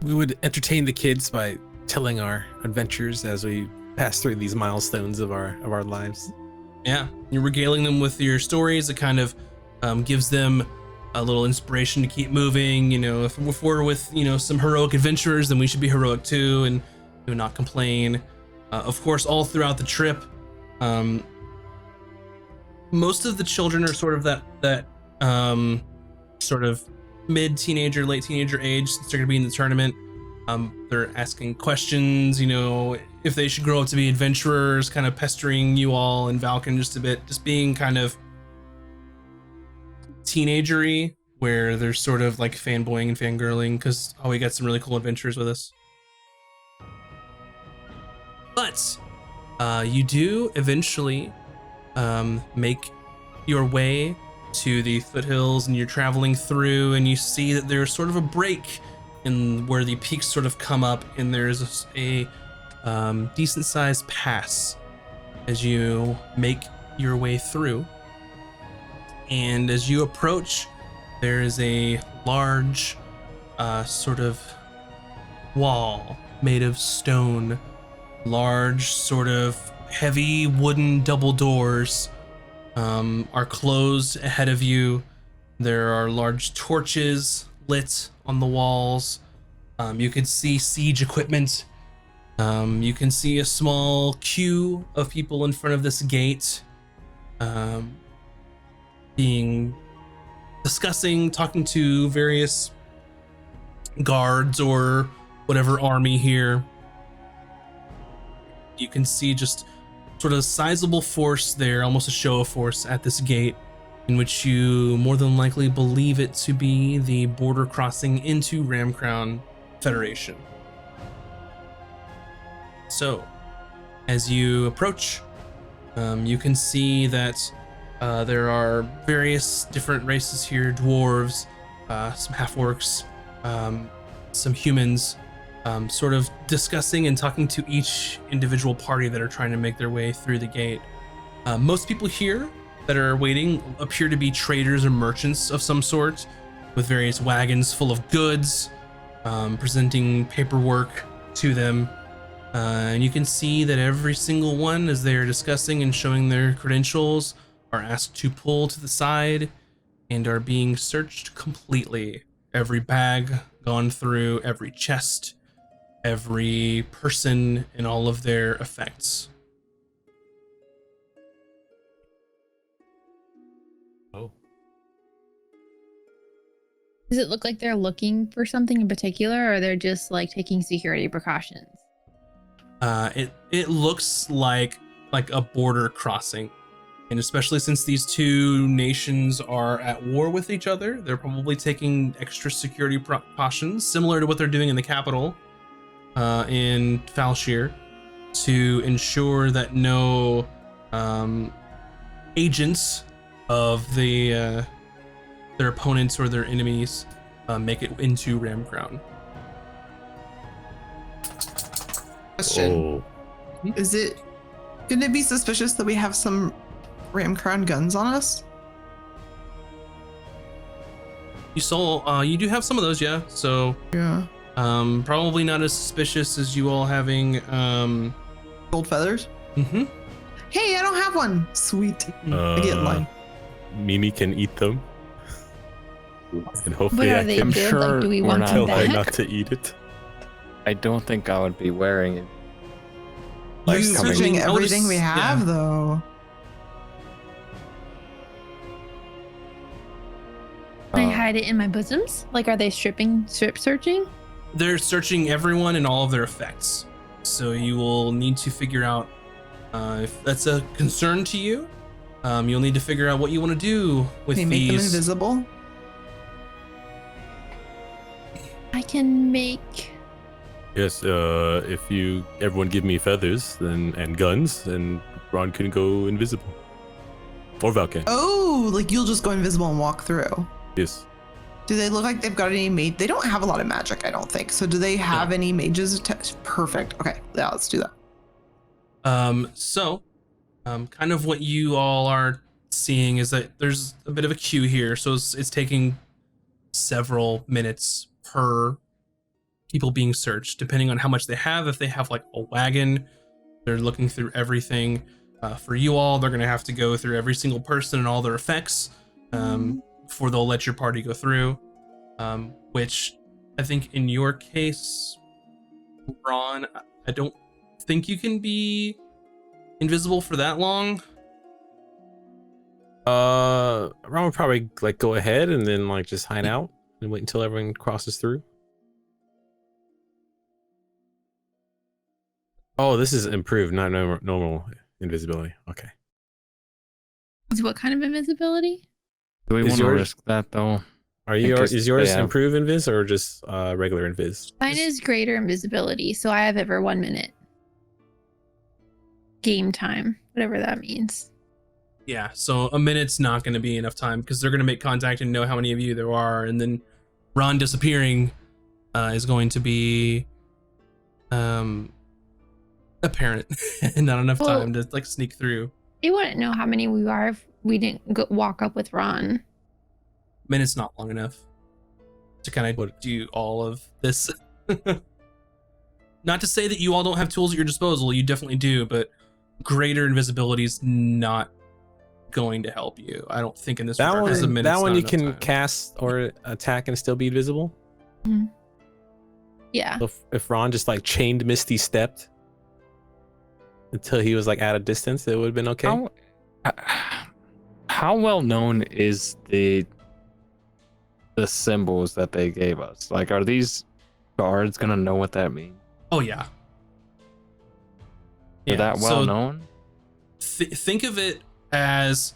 We would entertain the kids by telling our adventures as we pass through these milestones of our lives. Yeah, you're regaling them with your stories. It kind of gives them a little inspiration to keep moving. You know, if we're with, you know, some heroic adventurers, then we should be heroic too, and do not complain. Of course, all throughout the trip, most of the children are sort of that sort of mid-teenager, late teenager age, since they're going to be in the tournament. They're asking questions, you know, if they should grow up to be adventurers, kind of pestering you all and Valken just a bit, just being kind of teenagery, where they're sort of like fanboying and fangirling because, oh, we got some really cool adventures with us. But you do eventually make your way to the foothills, and you're traveling through, and you see that there's sort of a break in where the peaks sort of come up, and there's a decent sized pass as you make your way through. And as you approach, there is a large sort of wall made of stone, large sort of heavy wooden double doors are closed ahead of you. There are large torches lit on the walls. You can see siege equipment. You can see a small queue of people in front of this gate, discussing, talking to various guards or whatever army here. You can see just sort of a sizable force there, almost a show of force at this gate, in which you more than likely believe it to be the border crossing into Ramcrown Federation. So, as you approach, you can see that there are various different races here, dwarves, some half-orcs, some humans, sort of discussing and talking to each individual party that are trying to make their way through the gate. Most people here that are waiting appear to be traders or merchants of some sort, with various wagons full of goods, presenting paperwork to them. And you can see that every single one, as they are discussing and showing their credentials, are asked to pull to the side and are being searched completely. Every bag gone through, every chest, every person, and all of their effects. Oh. Does it look like they're looking for something in particular, or they're just like taking security precautions? It looks like a border crossing, and especially since these two nations are at war with each other, they're probably taking extra security precautions, similar to what they're doing in the capital, in Falshir, to ensure that no agents of their opponents or their enemies make it into Ramcrown. Question. Oh. Is it gonna be suspicious that we have some Ramcrown guns on us? You saw, you do have some of those, yeah. So, Yeah. probably not as suspicious as you all having, Gold feathers? mm-hmm. Hey, I don't have one. Sweet. I get in line. Mimi can eat them. And What hopefully are I they can good? sure Like, do we we're want not them tell her back? not to eat it. I don't think I would be wearing it. You're Like, coming- searching I would everything we have, yeah. though. Can I hide it in my bosoms? Like, are they strip searching? They're searching everyone and all of their effects. So you will need to figure out if that's a concern to you. You'll need to figure out what you want to do with Can you make them these. invisible? I can make. Yes, if everyone give me feathers and guns, then Ron can go invisible. Or Valken. Oh, like you'll just go invisible and walk through. Yes. Do they look like they've got any mage? They don't have a lot of magic, I don't think. So do they have any mages attached? Perfect. Okay, yeah, let's do that. Kind of what you all are seeing is that there's a bit of a queue here, so it's taking several minutes per people being searched, depending on how much they have. If they have like a wagon, they're looking through everything. For you all, they're gonna have to go through every single person and all their effects before they'll let your party go through. Which I think in your case, Ron, I don't think you can be invisible for that long. Ron would probably like go ahead and then like just hide out and wait until everyone crosses through. Oh, this is improved, not normal invisibility. Okay. What kind of invisibility? Do we Is want to yours- risk that though? Are you? Because Is yours they have- improved invis or just regular invis? Mine is greater invisibility, so I have it for 1 minute. Game time, whatever that means. Yeah, so a minute's not going to be enough time because they're going to make contact and know how many of you there are, and then Ron disappearing is going to be apparent and not enough Well- time to like sneak through. They wouldn't know how many we are if we didn't walk up with Ron. Minute's not long enough to kind of do all of this. Not to say that you all don't have tools at your disposal, you definitely do, but greater invisibility is not going to help you. I don't think in this That regard, 'cause a one, minute's that one not you enough can time. cast or attack and still be invisible. Yeah. So if Ron just like chained Misty stepped until he was like at a distance, it would have been okay. How well known is the symbols that they gave us? Like, are these guards gonna know what that means? Oh yeah. Are that well so known? think of it as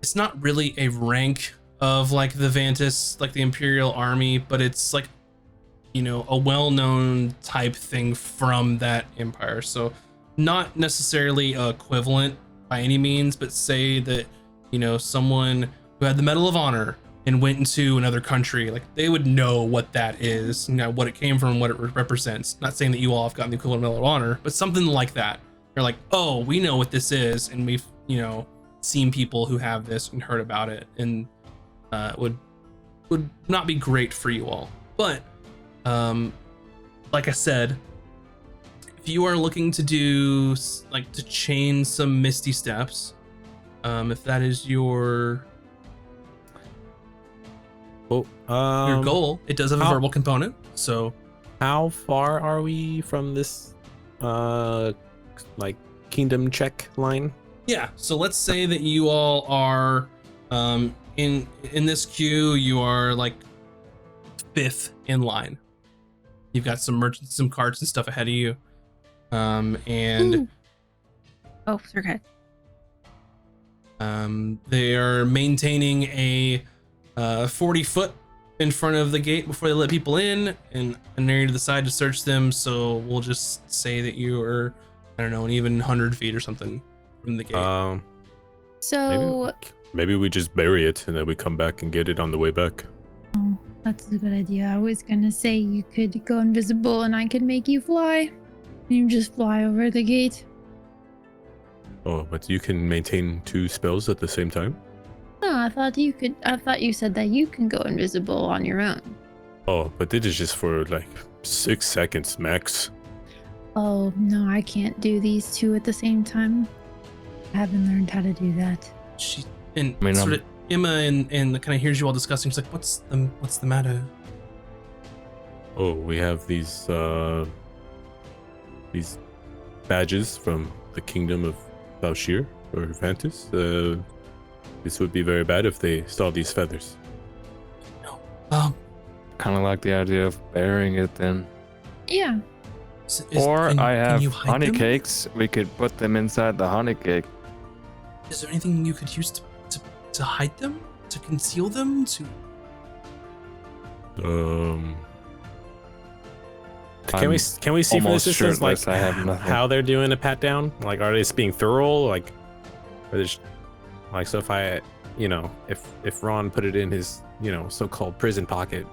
it's not really a rank of like the Vantis, like the Imperial Army, but it's like, you know, a well-known type thing from that empire. So not necessarily equivalent by any means, but say that, you know, someone who had the Medal of Honor and went into another country, like they would know what that is, you know, what it came from, what it represents. Not saying that you all have gotten the equivalent Medal of Honor, but something like that. They're like, oh, we know what this is, and we've, you know, seen people who have this and heard about it, and would not be great for you all. But like I said, if you are looking to do like to chain some misty steps, if that is your goal, it does have a how- verbal component. So How far are we from this like kingdom check line? yeah, so let's say that you all are in this queue, you are like 5th in line. You've got some merchants, some carts and stuff ahead of you. And Oh, okay. they are maintaining a 40 foot in front of the gate before they let people in, and an area to the side to search them. So we'll just say that you are, I don't know, an even 100 feet or something from the gate. So Maybe we just bury it and then we come back and get it on the way back. that's a good idea. I was gonna say you could go invisible and I could make you fly. You just fly over the gate. Oh, but you can maintain 2 spells at the same time? No, I thought you could. I thought you said that you can go invisible on your own. Oh, but this is just for like 6 seconds max. Oh no, I can't do these two at the same time. I haven't learned how to do that. She and I mean, sort of Emma and kind of hears you all discussing. She's like, what's the matter? Oh, we have these badges from the kingdom of Valshir or Vantis. This would be very bad if they saw these feathers. Um, Kind of like the idea of burying it then. Yeah. Or I have you hide honey them? cakes. We could put them inside the honey cake. Is there anything you could use to hide them, to conceal them, to? Can we see from almost this distance like shirtless, I have nothing. how they're doing a pat down? Like, are they just being thorough? Like, or they just, like, so if I, you know, if Ron put it in his, you know, so-called prison pocket,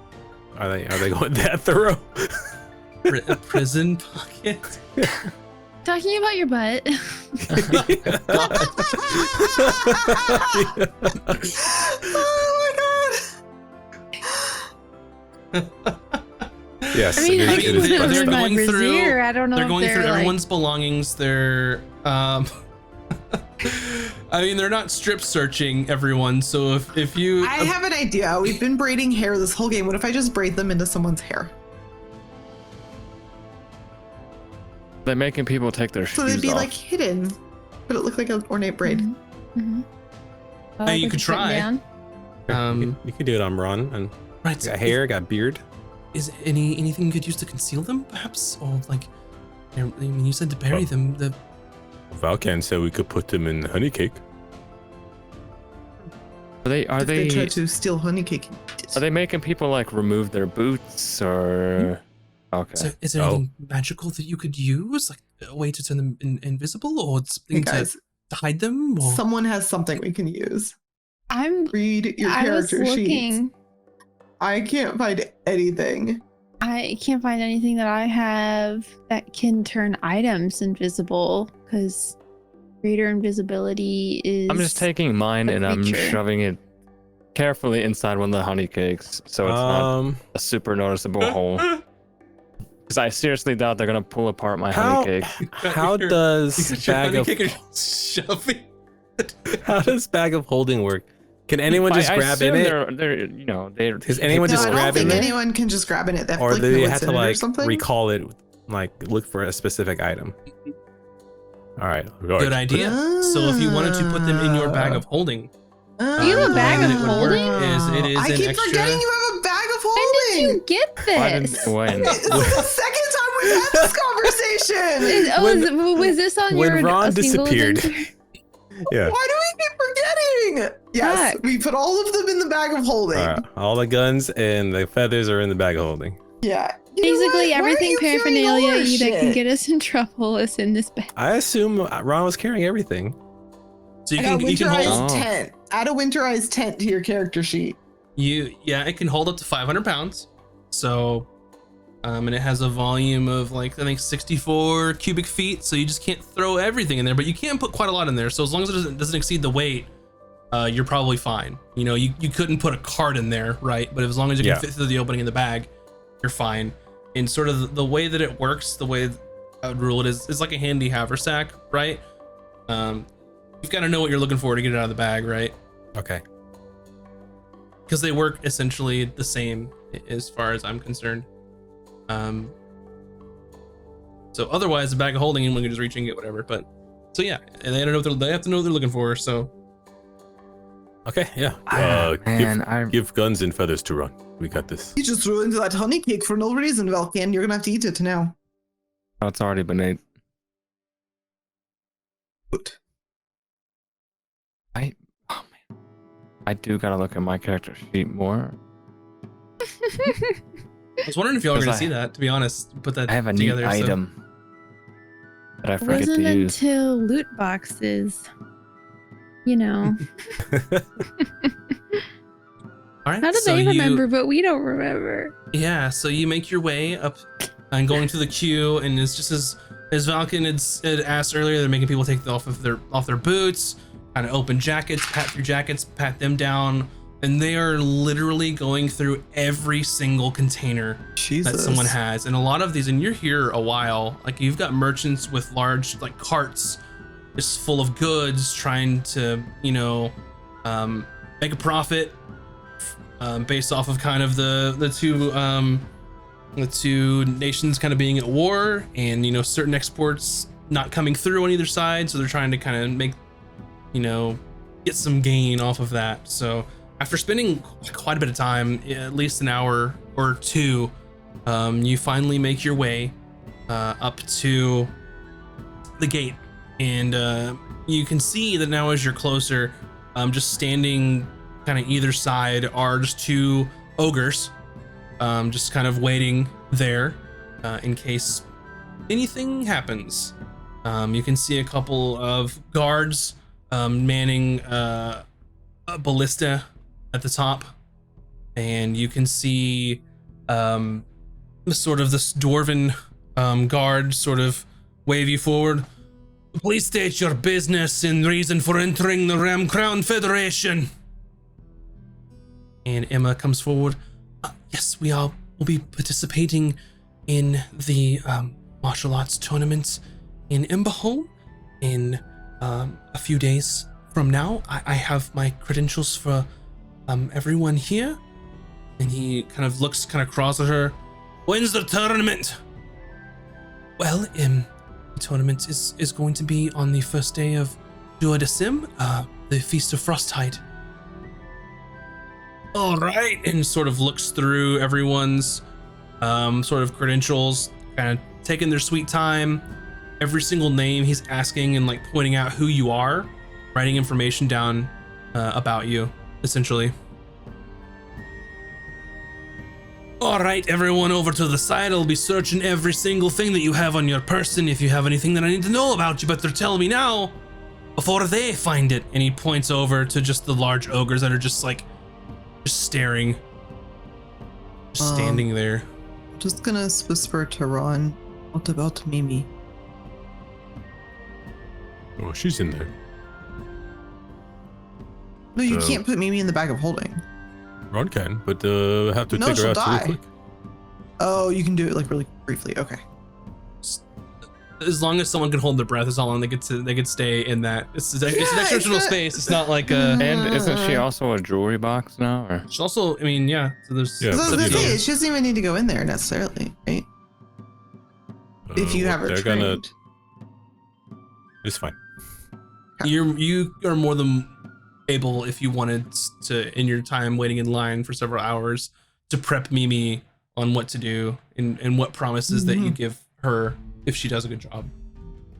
are they going that thorough? A prison pocket? Talking about your butt. Oh my god. Yes. I mean, it I is- mean, it is can they're put butt it in stuff. my going through- brassiere. I don't know. They're if going through like, everyone's belongings. They're I mean, they're not strip searching everyone. So if you I have an idea. We've been braiding hair this whole game. What if I just braid them into someone's hair? They're making people take their So shoes they'd be off. like hidden, but it looked like an ornate braid. Mm-hmm. Hey, you could try. You can do it on Ron. And Right. got hair, got beard. Is anything you could use to conceal them, perhaps, or like? I mean, you said to bury them. The Valkan said we could put them in honey cake. Are If they try to steal honey cake. Are they making people like remove their boots or? Okay. So is there anything magical that you could use, like a way to turn them invisible, or something Hey guys, to hide them? Or? someone has something we can use. I'm. Read your I was character sheets. looking. I can't find anything. I can't find anything that I have that can turn items invisible because greater invisibility is. I'm just taking mine a and I'm creature. shoving it carefully inside one of the honey cakes, so it's not a super noticeable hole. Because I seriously doubt they're gonna pull apart my honey cake. How does bag of shoving? how does bag of holding work? Can anyone just I grab in assume it? They're you know they're. Does anyone No, just I don't grab in think there? anyone can just grab in it. They have Or to, do like, they know have what's to in it or like something. recall it, like look for a specific item? All right. Good idea. So if you wanted to put them in your bag of holding, You have a bag the way of that it would work holding? is it is I an keep extra. forgetting you have a bag of When holding. did you get Why didn't this? when? This is the second time we've had this conversation. Was this on when your Ron single disappeared. adventure? Yeah. Why do we keep forgetting? Yes, Fuck. we put all of them in the bag of holding. All right. All the guns and the feathers are in the bag of holding. Yeah. You know Basically, what? Why are everything you carrying paraphernalia all our that can shit? get us in trouble is in this bag. I assume Ron was carrying everything. So you I got can hold Oh. tent. Add a winterized tent to your character sheet. it can hold up to 500 pounds. So and it has a volume of like I think 64 cubic feet. So you just can't throw everything in there, but you can put quite a lot in there. So as long as it doesn't exceed the weight, you're probably fine. You know, you couldn't put a cart in there, right? But as long as you can fit through the opening in the bag, you're fine. And sort of the way that it works, the way I would rule it is like a handy haversack, right? You've got to know what you're looking for to get it out of the bag, right? Okay. Because they work essentially the same as far as I'm concerned. So otherwise, a bag of holding, anyone can just reach and get whatever. But so yeah, and they don't know they have to know what they're looking for. So Okay. Yeah. Man, Give guns and feathers to Ron. We got this. You just ruined that honey cake for no reason, Velcan. You're gonna have to eat it now. oh, it's already been ate. I do gotta look at my character sheet more. I was wondering if y'all were going to see that. To be honest, put that I have a together. neat item that I It forget wasn't to use. until loot boxes, you know. All right. How do so they you- remember, but we don't remember? Yeah, so you make your way up and going through the queue, and it's just as Valken had asked earlier, they're making people take off their boots, kind of open jackets, pat through jackets, pat them down, and they are literally going through every single container that someone has. And a lot of these, and you're here a while, like you've got merchants with large like carts just full of goods trying to, you know, make a profit. Based off of kind of the two nations kind of being at war, and you know certain exports not coming through on either side, so they're trying to kind of make, you know, get some gain off of that. So after spending quite a bit of time, at least an hour or two, you finally make your way up to the gate, and you can see that now as you're closer, just standing kind of either side are just two ogres, just kind of waiting there in case anything happens. You can see a couple of guards manning a ballista at the top, and you can see sort of this dwarven guard sort of wave you forward. Please state your business and reason for entering the Ram Crown Federation. And Emma comes forward. Yes, will be participating in the martial arts tournament in Emberholm in a few days from now. I have my credentials for everyone here. And he kind of looks kind of cross at her. When's the tournament? Well, The tournament is going to be on the first day of Duodecim, the Feast of Frosttide. All right, and sort of looks through everyone's sort of credentials, kind of taking their sweet time. Every single name he's asking and like pointing out who you are, writing information down about you, essentially. All right, everyone over to the side. I'll be searching every single thing that you have on your person. If you have anything that I need to know about, you better tell me now before they find it. And he points over to just the large ogres that are just like, just staring, just standing there. Just gonna whisper to Ron, what about Mimi? Oh, she's in there. No, you can't put Mimi in the bag of holding. Ron can, but have to No, take her she'll out die. really quick. Oh, you can do it like really briefly. Okay. As long as someone can hold their breath, is how long they could stay in that. It's an extra space. It's not like a. And isn't she also a jewelry box now? Or? She's also, I mean, yeah. So there's. Yeah, So I was gonna you know. say, she doesn't even need to go in there necessarily, right? If you have her they're trained. It's fine. You are more than able, if you wanted to, in your time waiting in line for several hours, to prep Mimi on what to do and what promises that you give her if she does a good job.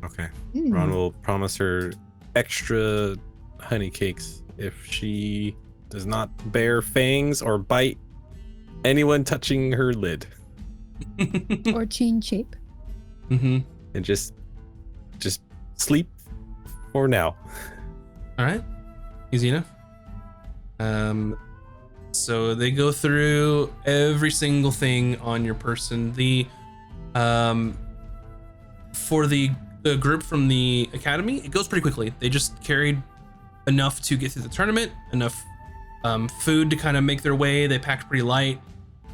Okay. Hmm. Ron will promise her extra honey cakes if she does not bear fangs or bite anyone touching her lid. Or change shape. Mm-hmm. And just sleep for now. All right, easy enough. So they go through every single thing on your person. For the group from the academy, it goes pretty quickly. They just carried enough to get through the tournament, enough food to kind of make their way. They packed pretty light.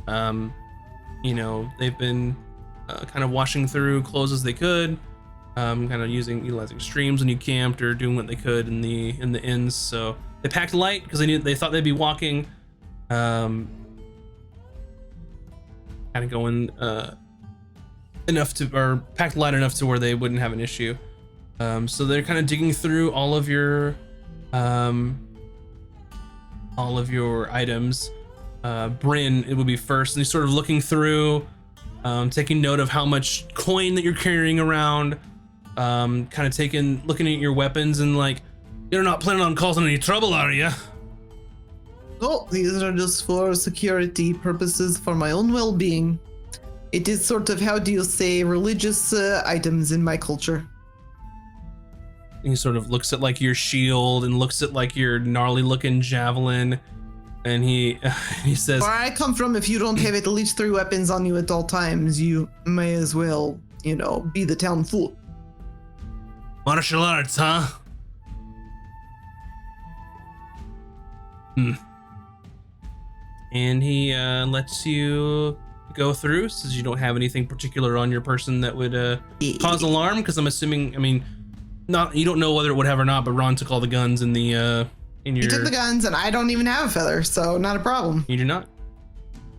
They've been kind of washing through clothes as they could, kind of utilizing streams when you camped or doing what they could in the inns. So they packed light because they thought they'd be walking, kind of going enough to, or packed light enough to where they wouldn't have an issue. So they're kind of digging through all of your items. Bryn, it would be first, and he's sort of looking through, taking note of how much coin that you're carrying around, kind of looking at your weapons, and like, you're not planning on causing any trouble, are you? Oh, these are just for security purposes, for my own well-being. It is sort of, how do you say, religious items in my culture. And he sort of looks at like your shield and looks at like your gnarly looking javelin, and he says, Where I come from, if you don't have at least 3 weapons on you at all times, you may as well, be the town fool. martial arts, huh? And he lets you go through, says you don't have anything particular on your person that would cause alarm, because I'm assuming, you don't know whether it would have or not, but Ron took all the guns in your. He took the guns, and I don't even have a feather, so not a problem. You do not.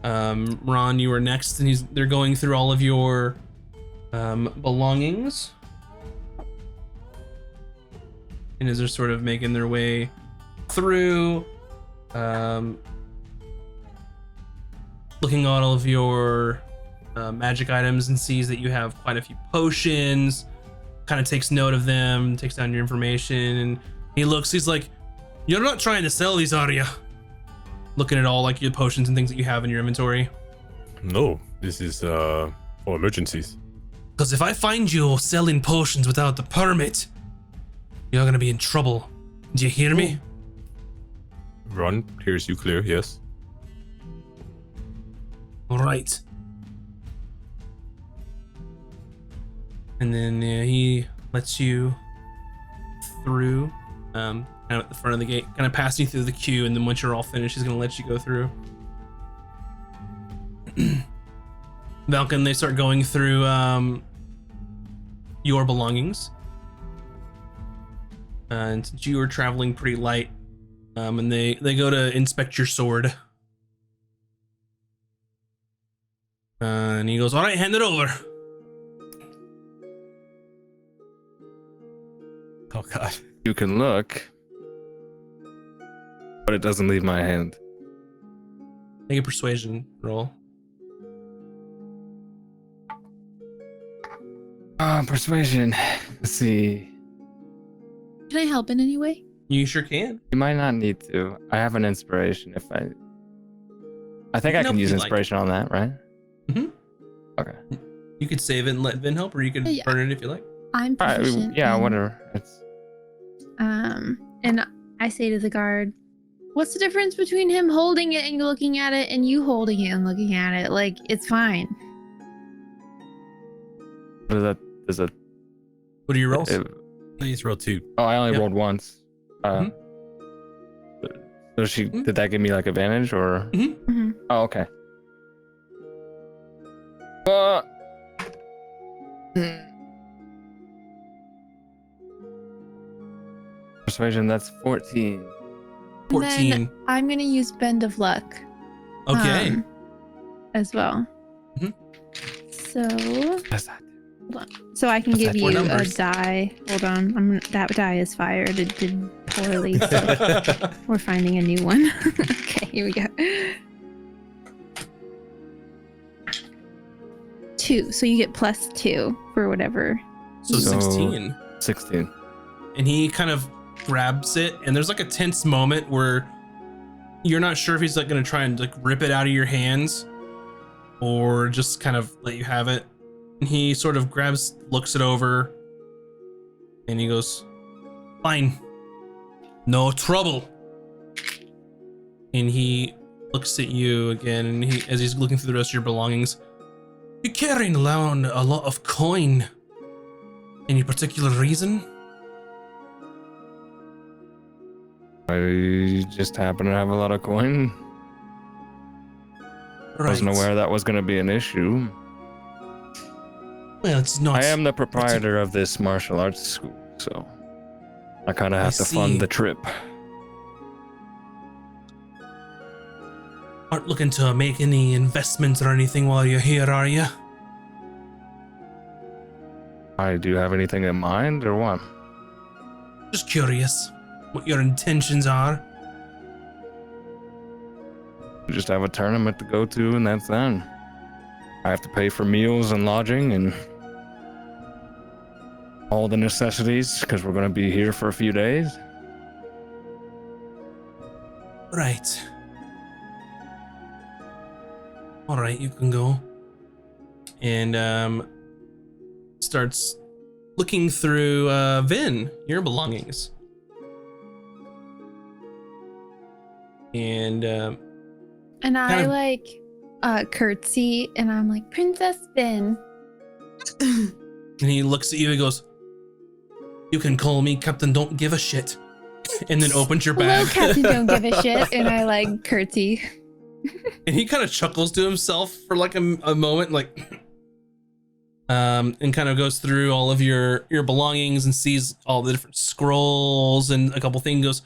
Ron, you are next, and they're going through all of your belongings, and as they're sort of making their way through, looking at all of your magic items, and sees that you have quite a few potions. Kind of takes note of them, takes down your information, and he's like, you're not trying to sell these, are you? Looking at all like your potions and things that you have in your inventory. No, this is for emergencies. Because if I find you selling potions without the permit, you're gonna be in trouble. Do you hear me? Ron hears you clear, yes. All right. And then he lets you through, kind of at the front of the gate, kind of passing you through the queue, and then once you're all finished, he's gonna let you go through. Valken, they start going through your belongings. And since you are traveling pretty light, and they go to inspect your sword. And he goes, all right, hand it over. Oh god. You can look, but it doesn't leave my hand. Make a persuasion roll. Persuasion. Let's see. Can I help in any way? You sure can. You might not need to. I have an inspiration if I think I No, can use if you'd like. inspiration on that, right? Mhm. Okay. You could save it and let Vin help, or you could Yeah. burn it if you like. I'm All right. proficient. Yeah, in- whatever. It's And I say to the guard, "What's the difference between him holding it and looking at it, and you holding it and looking at it? Like, it's fine." there's a What are your rolls? Please roll 2. oh, I only Yep. rolled once. Mhm. So did that give me like advantage or? Mhm. Oh, okay. Persuasion, that's 14. And then 14. I'm gonna use Bend of Luck. Okay. As well. Mhm. So, That's that. so I can That's give that. Four you a numbers. die. Hold on, that die is fired. It did poorly. So we're finding a new one. Okay, here we go. 2. So you get +2 for whatever. So So- 16. 16. And he kind of grabs it, and there's like a tense moment where you're not sure if he's like gonna try and like rip it out of your hands or just kind of let you have it. And he sort of grabs, looks it over, and he goes, "Fine, no trouble." And he looks at you again, and as he's looking through the rest of your belongings, "You're carrying around a lot of coin. Any particular reason?" I just happen to have a lot of coin. Right. Wasn't aware that was going to be an issue. Well, it's not. I am the proprietor of this martial arts school, so I kind of have to see. fund the trip. Aren't looking to make any investments or anything while you're here, are you? Do you have anything in mind or what? Just curious what your intentions are. We just have a tournament to go to, and that's that. I have to pay for meals and lodging and all the necessities because we're going to be here for a few days. Right. All right, you can go. And starts looking through Vin, your belongings. And And I Kind of- like curtsy, and I'm like, "Princess Vin." and he looks at you and goes, "You can call me Captain Don't Give a Shit." And then opens your Hello, bag. Captain Don't Give a Shit. And I like curtsy. And he kind of chuckles to himself for like a moment, like, and kind of goes through all of your belongings and sees all the different scrolls and a couple things. Goes,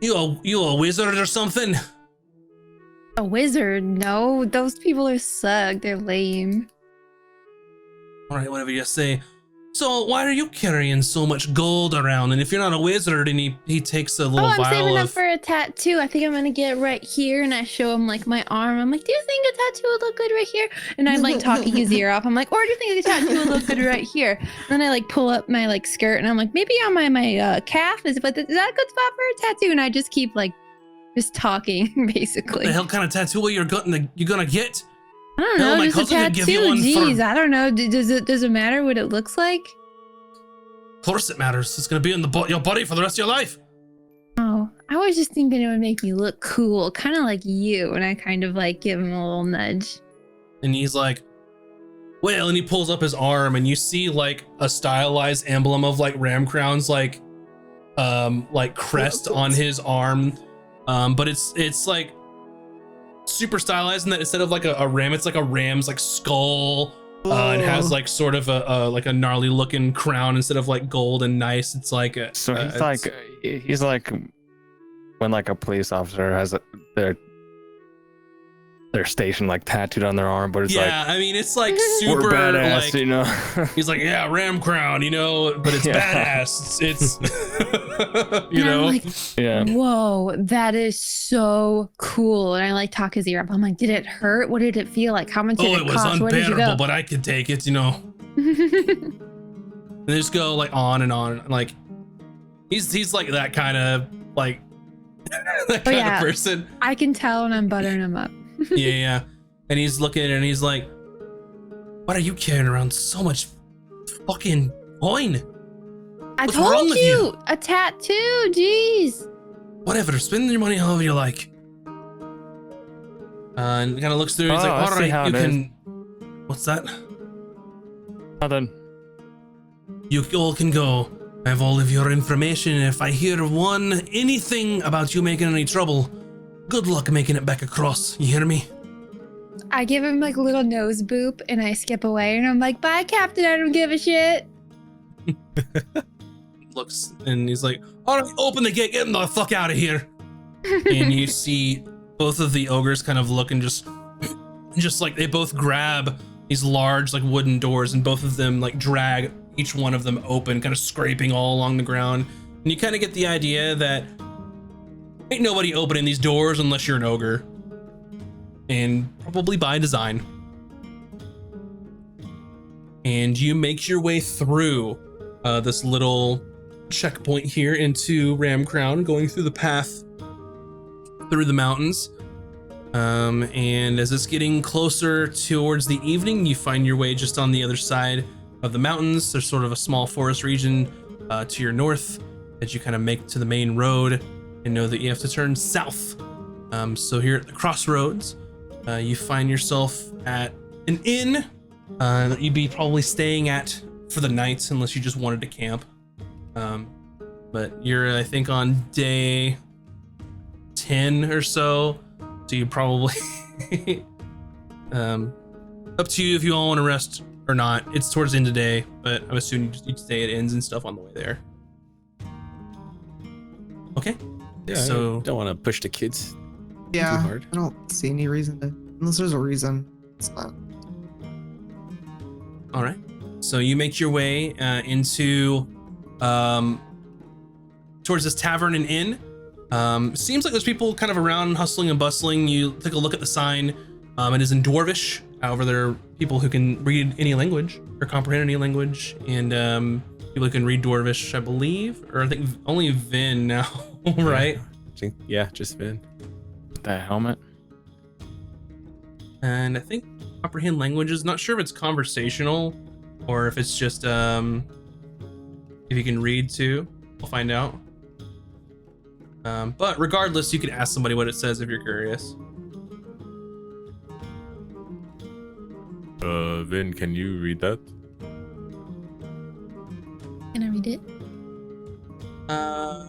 you a wizard or something?" A wizard? No, those people are suck. They're lame. All right, whatever you say. So why are you carrying so much gold around? And if you're not a wizard, and he takes a little Oh, I'm vial saving up of. for a tattoo. I think I'm gonna get right here, and I show him like my arm. I'm like, "Do you think a tattoo would look good right here?" And I'm like talking his ear off. I'm like, "Or do you think a tattoo would look good right here?" And then I like pull up my like skirt, and I'm like, "Maybe on my calf is that a good spot for a tattoo?" And I just keep like just talking What basically. the hell kind of tattoo are you gonna get? I don't Hell, know, my just a cousin could give you tattoo. one for- Jeez, I don't know. Does it matter what it looks like? Of course it matters. It's gonna be in your body for the rest of your life. Oh, I was just thinking it would make me look cool, kind of like you. And I kind of like give him a little nudge. And he's like, well, and he pulls up his arm, and you see like a stylized emblem of like ram crowns, like crest on his arm. But it's like super stylized in that instead of like a ram, it's like a ram's like skull. It has like sort of a gnarly looking crown instead of like gold and nice. It's like So he's like when like a police officer has their their station like tattooed on their arm, but it's Yeah, I mean, it's like like super we're badass, like you know. he's like, yeah, ram crown, you know, but it's Yeah. badass. It's you And I'm know. like, Yeah. whoa, that is so cool. And I like talk his ear up. I'm like, did it hurt? What did it feel like? How much did Oh, it it was cost? Where did you unbearable, go? but I could take it, you know. And they just go like on and on. Like he's like that kind of like that kind yeah. of person. I can tell when I'm buttering him up. Yeah, yeah. And he's looking at it and he's like, "What are you carrying around so much fucking coin? I What's wrong told with you, a tattoo. Jeez. Whatever, spend your money however you like." And kind of looks through. He's Oh, like, I "All see right, how you it is." can." What's that? Nothing. You all can go. I have all of your information. If I hear anything about you making any trouble, good luck making it back across. You hear me? I give him like a little nose boop and I skip away and I'm like, bye, Captain. I don't give a shit. Looks and he's like, "All right, open the gate. Get him the fuck out of here." And you see both of the ogres kind of look and just like they both grab these large like wooden doors and both of them like drag each one of them open, kind of scraping all along the ground. And you kind of get the idea that ain't nobody opening these doors unless you're an ogre, and probably by design. And you make your way through this little checkpoint here into Ram Crown, going through the path through the mountains. And as it's getting closer towards the evening, you find your way just on the other side of the mountains. There's sort of a small forest region to your north as you kind of make to the main road and know that you have to turn south. So here at the crossroads, you find yourself at an inn that you'd be probably staying at for the night unless you just wanted to camp. But you're, I think, on day 10 or so. So you probably up to you if you all want to rest or not. It's towards the end of the day, but I'm assuming you'd stay at inns and stuff on the way there. Okay. Yeah, So- I don't want to push the kids Yeah, too hard. I don't see any reason to, unless there's a reason. It's not. All right. So you make your way into towards this tavern and inn. Seems like there's people kind of around hustling and bustling. You take a look at the sign. It is in Dwarvish. However, there are people who can read any language or comprehend any language, and people who can read Dwarvish, I believe, or I think only Vin now, right? Yeah, just Vin. The helmet. And I think comprehend languages. Not sure if it's conversational or if it's just if you can read too. We'll find out. But regardless, you can ask somebody what it says if you're curious. Vin, can you read that? Can I read it? I'll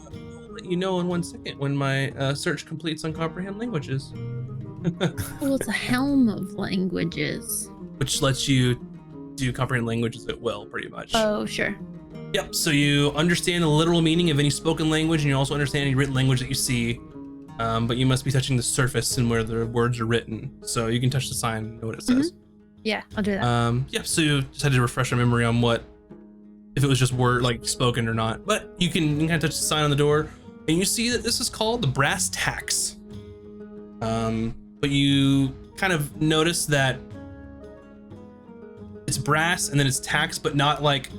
let you know in 1 second when my search completes on comprehend languages, Well, it's a helm of languages. which lets you do comprehend languages at will, pretty much. Oh, sure. Yep. So you understand the literal meaning of any spoken language, and you also understand any written language that you see. But you must be touching the surface and where the words are written. So you can touch the sign and know what it says. Yeah, I'll do that. Yep. So you just had to refresh our memory on what, if it was just word like spoken or not. But you can kind of touch the sign on the door, and you see that this is called the Brass Tacks. But you kind of notice that it's brass and then it's tax, but not like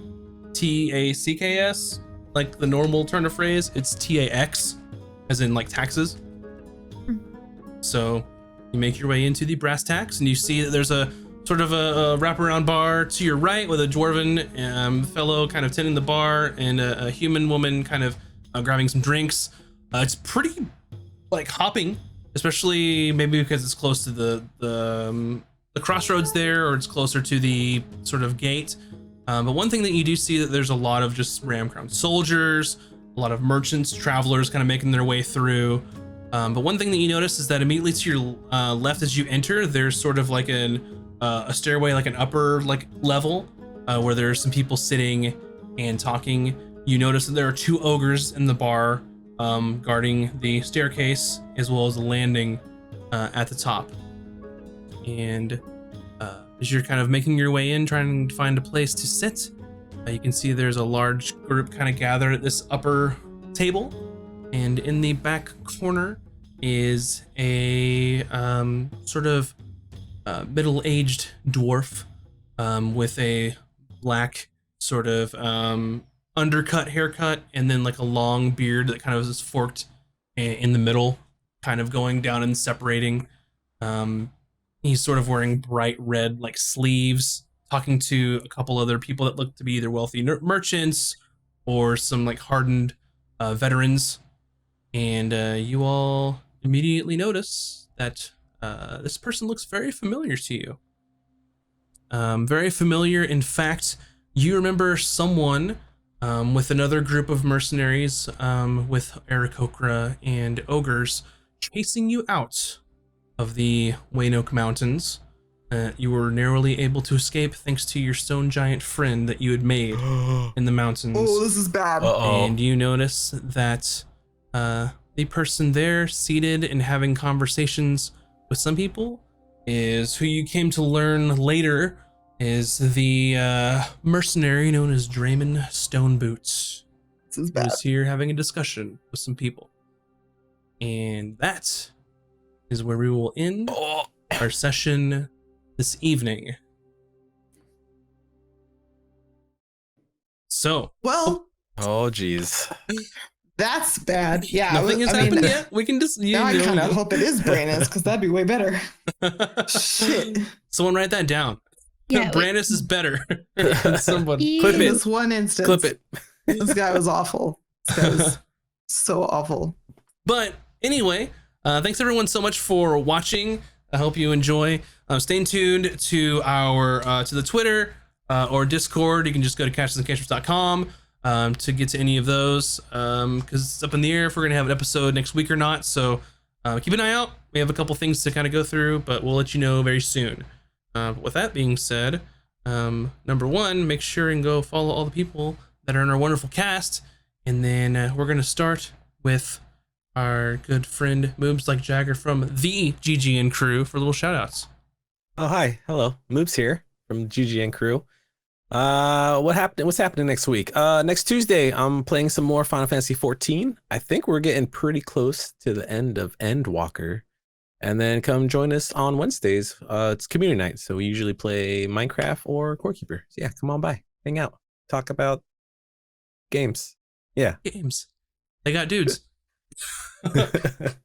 TACKS, like the normal turn of phrase. It's TAX, as in like taxes. So you make your way into the Brass Tacks, and you see that there's a sort of a wraparound bar to your right with a dwarven fellow kind of tending the bar, and a human woman kind of grabbing some drinks. It's pretty like hopping, especially maybe because it's close to the crossroads there, or it's closer to the sort of gate. But one thing that you do see that there's a lot of just Ram Crown soldiers, a lot of merchants, travelers kind of making their way through. But one thing that you notice is that immediately to your left as you enter, there's sort of like a stairway, like an upper like level, where there's some people sitting and talking. You notice that there are two ogres in the bar guarding the staircase as well as the landing at the top. And as you're kind of making your way in, trying to find a place to sit, you can see there's a large group kind of gathered at this upper table. And in the back corner is a sort of middle-aged dwarf with a black sort of undercut haircut, and then like a long beard that kind of is forked in the middle, kind of going down and separating. He's sort of wearing bright red like sleeves, talking to a couple other people that look to be either wealthy merchants or some like hardened veterans. And you all immediately notice that this person looks very familiar to you. Very familiar. In fact, you remember someone with another group of mercenaries with Aarakocra and ogres chasing you out of the Waynoak Mountains. You were narrowly able to escape thanks to your stone giant friend that you had made in the mountains. Oh, this is bad. And you notice that the person there seated and having conversations with some people is who you came to learn later is the mercenary known as Draymond Stoneboots. This is bad. Who's here having a discussion with some people. And that is where we will end our session this evening. So, Well, Oh, geez. that's bad. Yeah, nothing has happened yet. We can just Now I kind of hope it is Brandis, because that'd be way better. Shit. Someone write that down. Yeah, Brandis is better than somebody. Clip In it. this one instance, Clip it. this guy was awful. This guy was so awful. But anyway, thanks everyone so much for watching. I hope you enjoy. Stay tuned to our to the Twitter or Discord. You can just go to catchesandcantrips.com to get to any of those because it's up in the air if we're gonna have an episode next week or not. So keep an eye out. We have a couple things to kind of go through, but we'll let you know very soon. With that being said, number one, make sure and go follow all the people that are in our wonderful cast, and then we're gonna start with our good friend Moobs Like Jagger from the GGN crew for little shout outs. Oh, hi. Hello. Moobs here from GGN crew. What's happening next week? Next Tuesday, I'm playing some more Final Fantasy 14. I think we're getting pretty close to the end of Endwalker. And then come join us on Wednesdays. It's community night, so we usually play Minecraft or Core Keeper. So yeah, come on by, hang out, talk about games. Yeah. Games. They got dudes.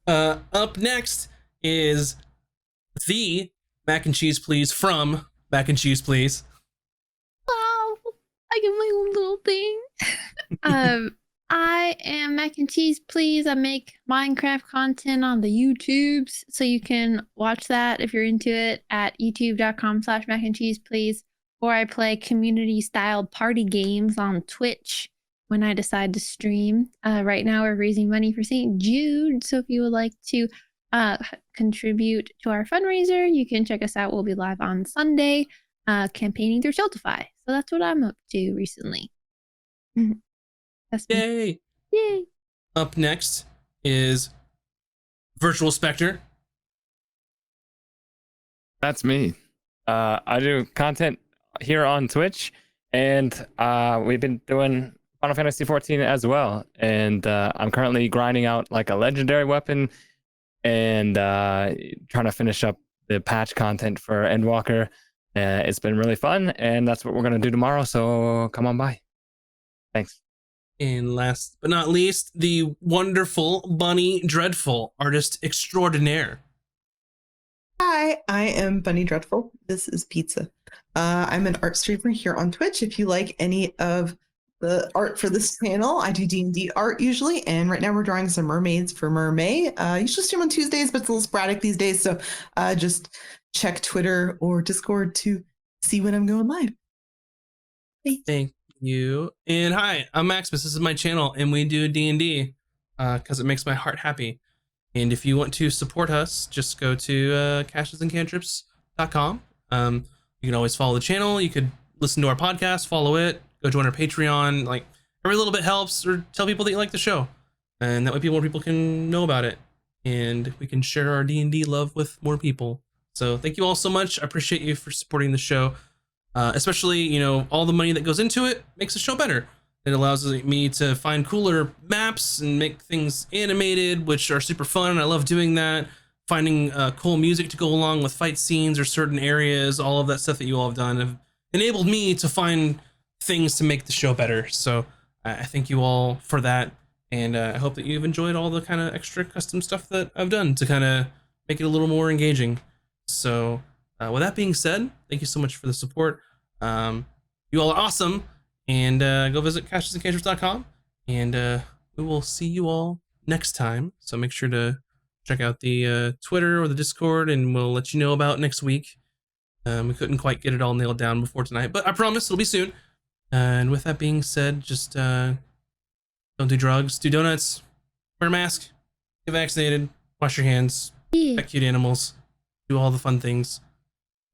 Up next is the Mac and Cheese Please from Mac and Cheese Please. Wow, I get my own little thing. I am Mac and Cheese Please. I make Minecraft content on the YouTubes, so you can watch that if you're into it at youtube.com/Mac and Cheese Please. Or I play community-style party games on Twitch when I decide to stream. Right now, we're raising money for St. Jude, so if you would like to contribute to our fundraiser, you can check us out. We'll be live on Sunday, campaigning through Sheltify. So that's what I'm up to recently. That's me. Yay! Yay! Up next is Virtual Spectre. That's me. I do content here on Twitch, and we've been doing Final Fantasy 14 as well. And I'm currently grinding out like a legendary weapon and trying to finish up the patch content for Endwalker. It's been really fun, and that's what we're going to do tomorrow. So come on by. Thanks. And last but not least, the wonderful Bunny Dreadful, artist extraordinaire. Hi, I am Bunny Dreadful. This is Pizza. I'm an art streamer here on Twitch. If you like any of the art for this channel, I do D&D art usually, and right now we're drawing some mermaids for Mermay. Usually stream on Tuesdays, but it's a little sporadic these days, so just check Twitter or Discord to see when I'm going live. Thank you. And hi, I'm Maximus. This is my channel, and we do D&D because it makes my heart happy. And if you want to support us, just go to cashesandcantrips.com. You can always follow the channel. You could listen to our podcast, follow it, go join our Patreon. Like, every little bit helps, or tell people that you like the show. And that way more people can know about it. And we can share our D&D love with more people. So thank you all so much. I appreciate you for supporting the show. Especially, you know, all the money that goes into it makes the show better. It allows me to find cooler maps and make things animated, which are super fun. I love doing that. Finding cool music to go along with fight scenes or certain areas, all of that stuff that you all have done have enabled me to find things to make the show better. So I thank you all for that. And I hope that you've enjoyed all the kind of extra custom stuff that I've done to kind of make it a little more engaging. So with that being said, thank you so much for the support. You all are awesome, and go visit cashlessandcantrips.com, and we will see you all next time. So make sure to check out the Twitter or the Discord, and we'll let you know about next week. We couldn't quite get it all nailed down before tonight, but I promise it'll be soon. And with that being said, just don't do drugs, do donuts, wear a mask, get vaccinated, wash your hands, pet cute animals, do all the fun things,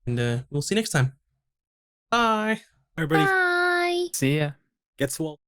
and we'll see you next time. Bye. Everybody, Bye. See ya. get swole.